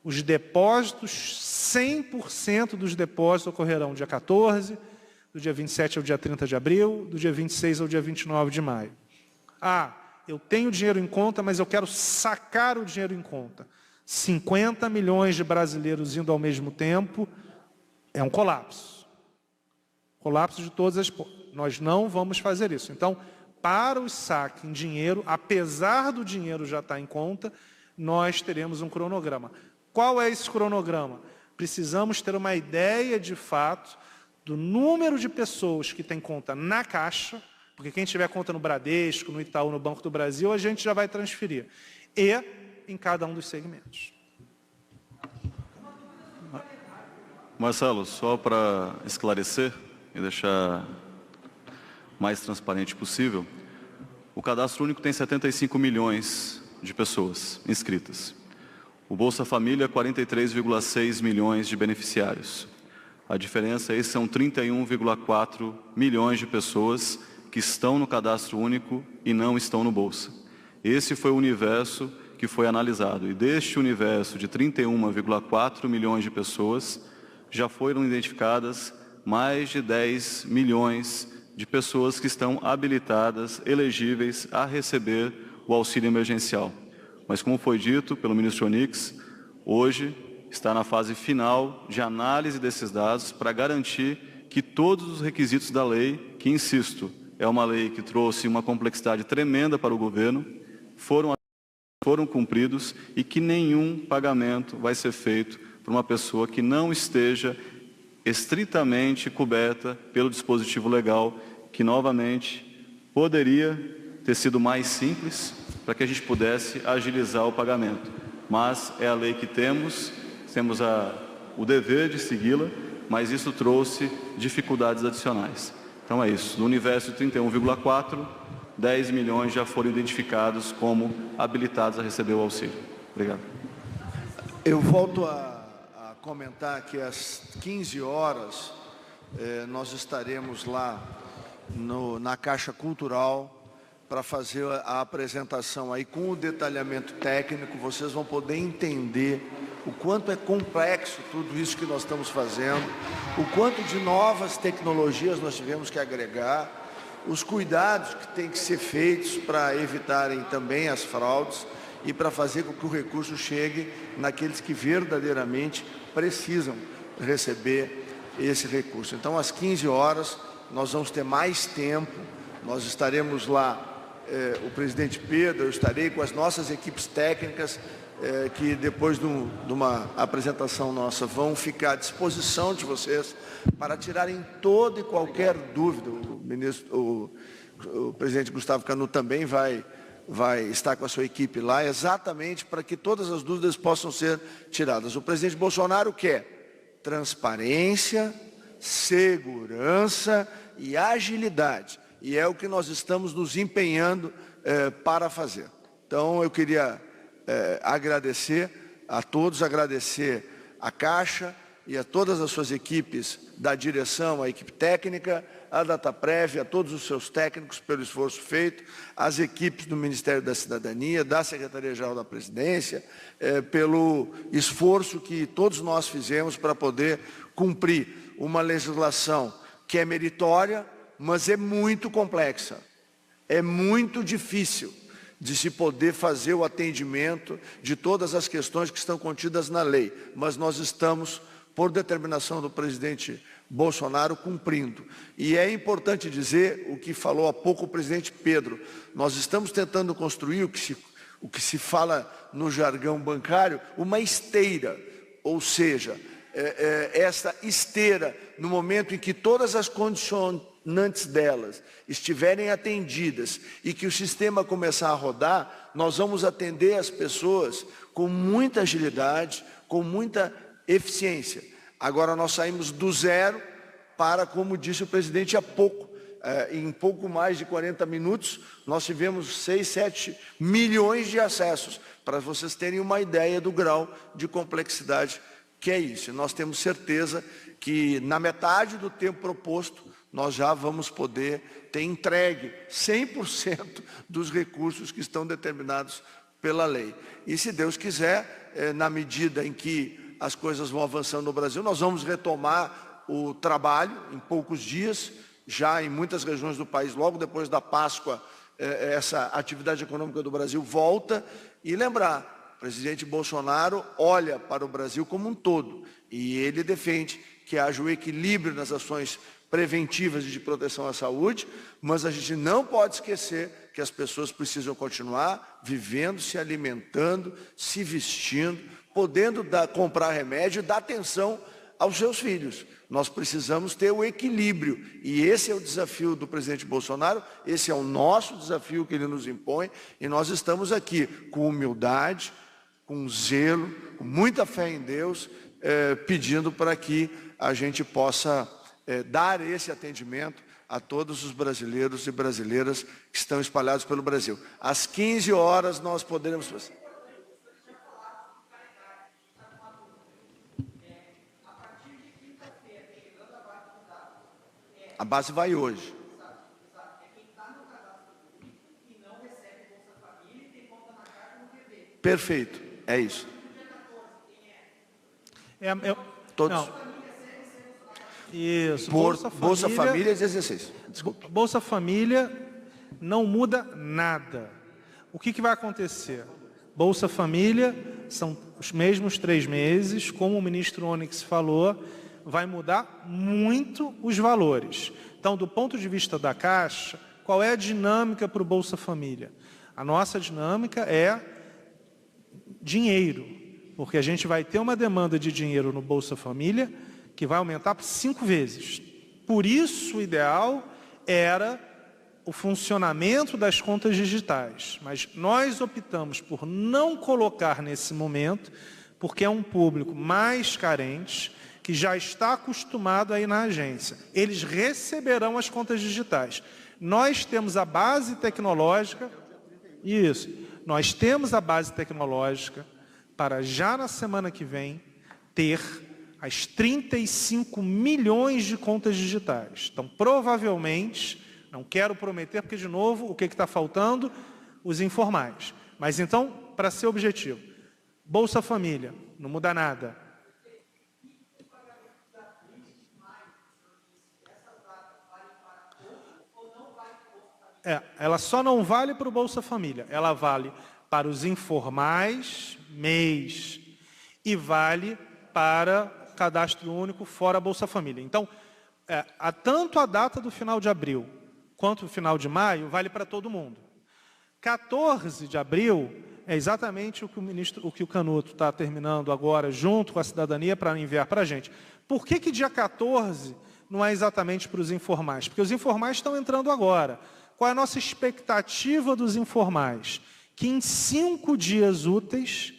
Os depósitos, 100% dos depósitos ocorrerão dia 14, do dia 27 ao dia 30 de abril, do dia 26 ao dia 29 de maio. Eu tenho dinheiro em conta, mas eu quero sacar o dinheiro em conta. 50 milhões de brasileiros indo ao mesmo tempo, é um colapso. Colapso de todas as... Nós não vamos fazer isso. Então, para o saque em dinheiro, apesar do dinheiro já estar em conta, nós teremos um cronograma. Qual é esse cronograma? Precisamos ter uma ideia, de fato, do número de pessoas que tem conta na Caixa, porque quem tiver conta no Bradesco, no Itaú, no Banco do Brasil, a gente já vai transferir. E em cada um dos segmentos. Marcelo, só para esclarecer e deixar mais transparente possível, o Cadastro Único tem 75 milhões de pessoas inscritas. O Bolsa Família, 43,6 milhões de beneficiários. A diferença aí são 31,4 milhões de pessoas que estão no Cadastro Único e não estão no Bolsa. Esse foi o universo que foi analisado. E deste universo de 31,4 milhões de pessoas, já foram identificadas mais de 10 milhões de pessoas que estão habilitadas, elegíveis a receber o auxílio emergencial. Mas, como foi dito pelo ministro Onix, hoje está na fase final de análise desses dados para garantir que todos os requisitos da lei, que, insisto, é uma lei que trouxe uma complexidade tremenda para o governo, foram cumpridos e que nenhum pagamento vai ser feito por uma pessoa que não esteja estritamente coberta pelo dispositivo legal, que, novamente, poderia ter sido mais simples para que a gente pudesse agilizar o pagamento. Mas é a lei que temos o dever de segui-la, mas isso trouxe dificuldades adicionais. Então é isso, no universo de 31,4, 10 milhões já foram identificados como habilitados a receber o auxílio. Obrigado. Eu volto a comentar que às 15 horas nós estaremos lá na Caixa Cultural para fazer a apresentação aí com o detalhamento técnico. Vocês vão poder entender o quanto é complexo tudo isso que nós estamos fazendo, o quanto de novas tecnologias nós tivemos que agregar, os cuidados que têm que ser feitos para evitarem também as fraudes e para fazer com que o recurso chegue naqueles que verdadeiramente precisam receber esse recurso. Então, às 15 horas, nós vamos ter mais tempo, nós estaremos lá, o presidente Pedro, eu estarei com as nossas equipes técnicas, que depois de uma apresentação nossa vão ficar à disposição de vocês para tirarem toda e qualquer dúvida. O presidente Gustavo Canuto também vai estar com a sua equipe lá, exatamente para que todas as dúvidas possam ser tiradas. O presidente Bolsonaro quer transparência, segurança e agilidade. E é o que nós estamos nos empenhando para fazer. Então, eu queria agradecer a todos, agradecer à Caixa e a todas as suas equipes da direção, a equipe técnica, a Dataprev, a todos os seus técnicos pelo esforço feito, as equipes do Ministério da Cidadania, da Secretaria-Geral da Presidência, pelo esforço que todos nós fizemos para poder cumprir uma legislação que é meritória, mas é muito complexa, é muito difícil de se poder fazer o atendimento de todas as questões que estão contidas na lei, mas nós estamos, por determinação do presidente Bolsonaro, cumprindo. E é importante dizer o que falou há pouco o presidente Pedro, nós estamos tentando construir o que se fala no jargão bancário, uma esteira, ou seja, essa esteira, no momento em que todas as condicionantes delas estiverem atendidas e que o sistema começar a rodar, nós vamos atender as pessoas com muita agilidade, com muita eficiência. Agora nós saímos do zero para, como disse o presidente há pouco, em pouco mais de 40 minutos, nós tivemos 6, 7 milhões de acessos, para vocês terem uma ideia do grau de complexidade que é isso. Nós temos certeza que na metade do tempo proposto, nós já vamos poder ter entregue 100% dos recursos que estão determinados pela lei. E se Deus quiser, na medida em que as coisas vão avançando no Brasil, nós vamos retomar o trabalho em poucos dias, já em muitas regiões do país, logo depois da Páscoa, essa atividade econômica do Brasil volta. E lembrar, o presidente Bolsonaro olha para o Brasil como um todo e ele defende que haja o equilíbrio nas ações preventivas e de proteção à saúde, mas a gente não pode esquecer que as pessoas precisam continuar vivendo, se alimentando, se vestindo, podendo comprar remédio e dar atenção aos seus filhos. Nós precisamos ter o equilíbrio, e esse é o desafio do presidente Bolsonaro, esse é o nosso desafio que ele nos impõe, e nós estamos aqui com humildade, com zelo, com muita fé em Deus, pedindo para que a gente possa dar esse atendimento a todos os brasileiros e brasileiras que estão espalhados pelo Brasil. Às 15 horas nós poderemos... A base vai hoje. Perfeito, é isso. Todos. Não. Isso. Bolsa Família 16. Desculpa. Bolsa Família não muda nada. O que vai acontecer? Bolsa Família são os mesmos 3 meses, como o ministro Onyx falou, vai mudar muito os valores. Então, do ponto de vista da Caixa, qual é a dinâmica para o Bolsa Família? A nossa dinâmica é dinheiro, porque a gente vai ter uma demanda de dinheiro no Bolsa Família que vai aumentar por 5 vezes. Por isso, o ideal era o funcionamento das contas digitais. Mas nós optamos por não colocar nesse momento, porque é um público mais carente, que já está acostumado a ir na agência. Eles receberão as contas digitais. Nós temos a base tecnológica, nós temos a base tecnológica para já na semana que vem ter as 35 milhões de contas digitais. Então, provavelmente, não quero prometer, porque, de novo, o que está faltando? Os informais. Mas, então, para ser objetivo, Bolsa Família, não muda nada. Ela só não vale para o Bolsa Família, ela vale para os informais, MEIs, e vale para cadastro único fora Bolsa Família. Então, tanto a data do final de abril quanto o final de maio vale para todo mundo. 14 de abril é exatamente o que o Canuto está terminando agora, junto com a cidadania, para enviar para a gente. Por que dia 14 não é exatamente para os informais? Porque os informais estão entrando agora. Qual é a nossa expectativa dos informais? Que em 5 dias úteis,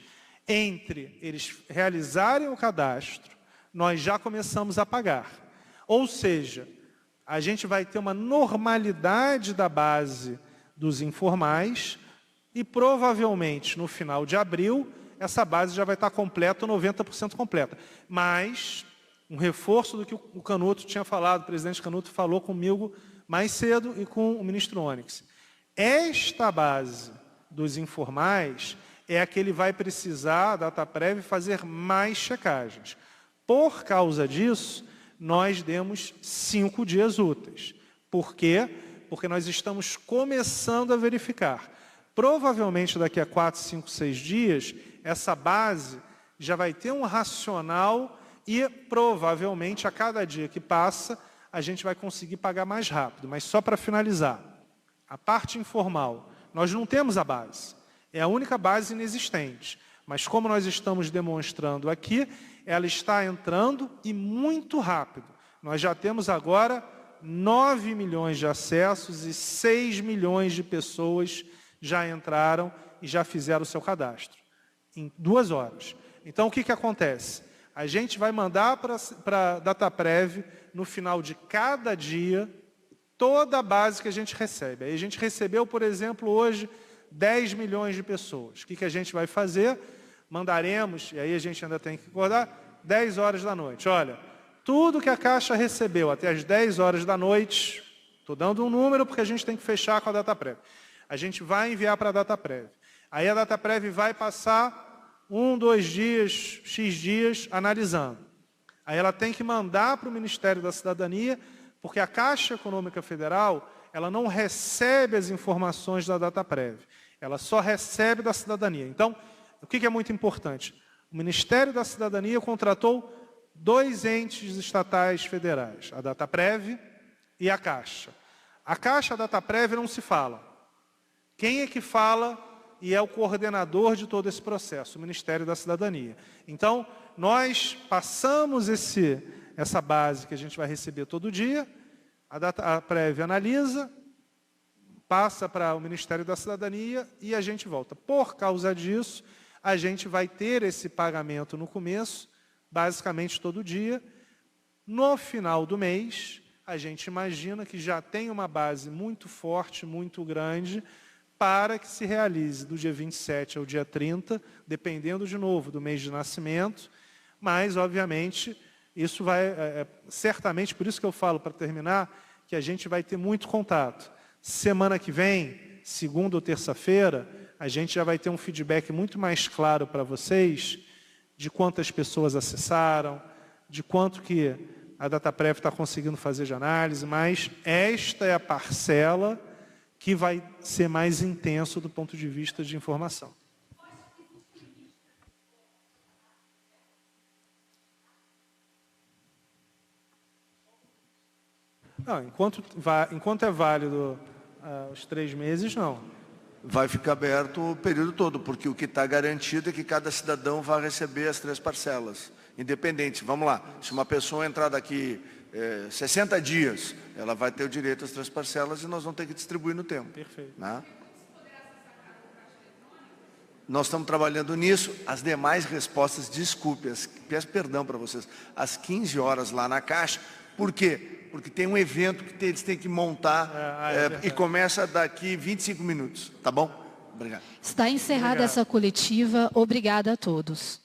entre eles realizarem o cadastro, nós já começamos a pagar. Ou seja, a gente vai ter uma normalidade da base dos informais e provavelmente no final de abril essa base já vai estar completa, 90% completa. Mas um reforço do que o Canuto tinha falado, o presidente Canuto falou comigo mais cedo e com o ministro Onyx. Esta base dos informais é a que ele vai precisar, a Dataprev, fazer mais checagens. Por causa disso, nós demos 5 dias úteis. Por quê? Porque nós estamos começando a verificar. Provavelmente daqui a 4, 5, 6 dias, essa base já vai ter um racional e provavelmente a cada dia que passa, a gente vai conseguir pagar mais rápido. Mas só para finalizar, a parte informal, nós não temos a base. É a única base inexistente. Mas como nós estamos demonstrando aqui, ela está entrando e muito rápido. Nós já temos agora 9 milhões de acessos e 6 milhões de pessoas já entraram e já fizeram o seu cadastro. Em 2 horas. Então, o que acontece? A gente vai mandar para a Dataprev, no final de cada dia, toda a base que a gente recebe. Aí a gente recebeu, por exemplo, hoje, 10 milhões de pessoas. O que a gente vai fazer? Mandaremos, e aí a gente ainda tem que acordar, 10 horas da noite. Olha, tudo que a Caixa recebeu até as 10 horas da noite, estou dando um número porque a gente tem que fechar com a Dataprev. A gente vai enviar para a Dataprev. Aí a Dataprev vai passar 1, 2 dias, X dias, analisando. Aí ela tem que mandar para o Ministério da Cidadania, porque a Caixa Econômica Federal, ela não recebe as informações da Dataprev. Ela só recebe da cidadania. Então, o que é muito importante? O Ministério da Cidadania contratou dois entes estatais federais, a Dataprev e a Caixa. A Caixa e a Dataprev não se falam. Quem é que fala e é o coordenador de todo esse processo? O Ministério da Cidadania. Então, nós passamos essa base que a gente vai receber todo dia, a Dataprev analisa, passa para o Ministério da Cidadania e a gente volta. Por causa disso, a gente vai ter esse pagamento no começo, basicamente todo dia. No final do mês, a gente imagina que já tem uma base muito forte, muito grande, para que se realize do dia 27 ao dia 30, dependendo, de novo, do mês de nascimento, mas, obviamente, isso vai, certamente, por isso que eu falo, para terminar, que a gente vai ter muito contato. Semana que vem, segunda ou terça-feira, a gente já vai ter um feedback muito mais claro para vocês de quantas pessoas acessaram, de quanto que a Dataprev está conseguindo fazer de análise, mas esta é a parcela que vai ser mais intenso do ponto de vista de informação. Não, enquanto é válido os 3 meses, não. Vai ficar aberto o período todo, porque o que está garantido é que cada cidadão vai receber as 3 parcelas, independente. Vamos lá, se uma pessoa entrar daqui 60 dias, ela vai ter o direito às 3 parcelas e nós vamos ter que distribuir no tempo. Perfeito. Né? Nós estamos trabalhando nisso. As demais respostas, desculpe, peço perdão para vocês, às 15 horas lá na Caixa. Por quê? Porque tem um evento que eles têm que montar e começa daqui 25 minutos. Tá bom? Obrigado. Está encerrada essa coletiva. Obrigada a todos.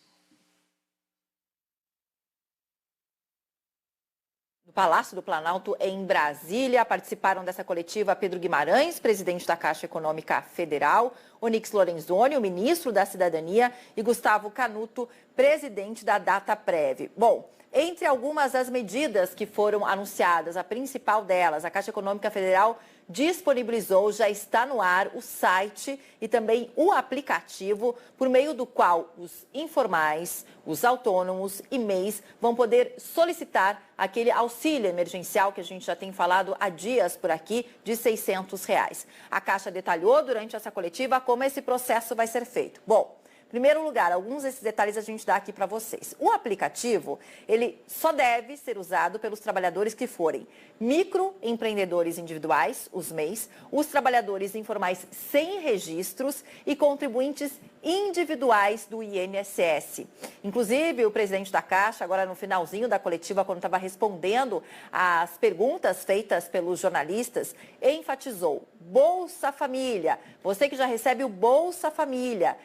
No Palácio do Planalto, em Brasília, participaram dessa coletiva Pedro Guimarães, presidente da Caixa Econômica Federal, Onyx Lorenzoni, o ministro da Cidadania, e Gustavo Canuto, presidente da Dataprev. Bom, entre algumas das medidas que foram anunciadas, a principal delas, a Caixa Econômica Federal disponibilizou, já está no ar, o site e também o aplicativo, por meio do qual os informais, os autônomos e MEIs vão poder solicitar aquele auxílio emergencial que a gente já tem falado há dias por aqui, de R$ 600. A Caixa detalhou durante essa coletiva como esse processo vai ser feito. Bom, em primeiro lugar, alguns desses detalhes a gente dá aqui para vocês. O aplicativo, ele só deve ser usado pelos trabalhadores que forem microempreendedores individuais, os MEIs, os trabalhadores informais sem registros e contribuintes individuais do INSS. Inclusive, o presidente da Caixa, agora no finalzinho da coletiva, quando estava respondendo às perguntas feitas pelos jornalistas, enfatizou: Bolsa Família. Você que já recebe o Bolsa Família,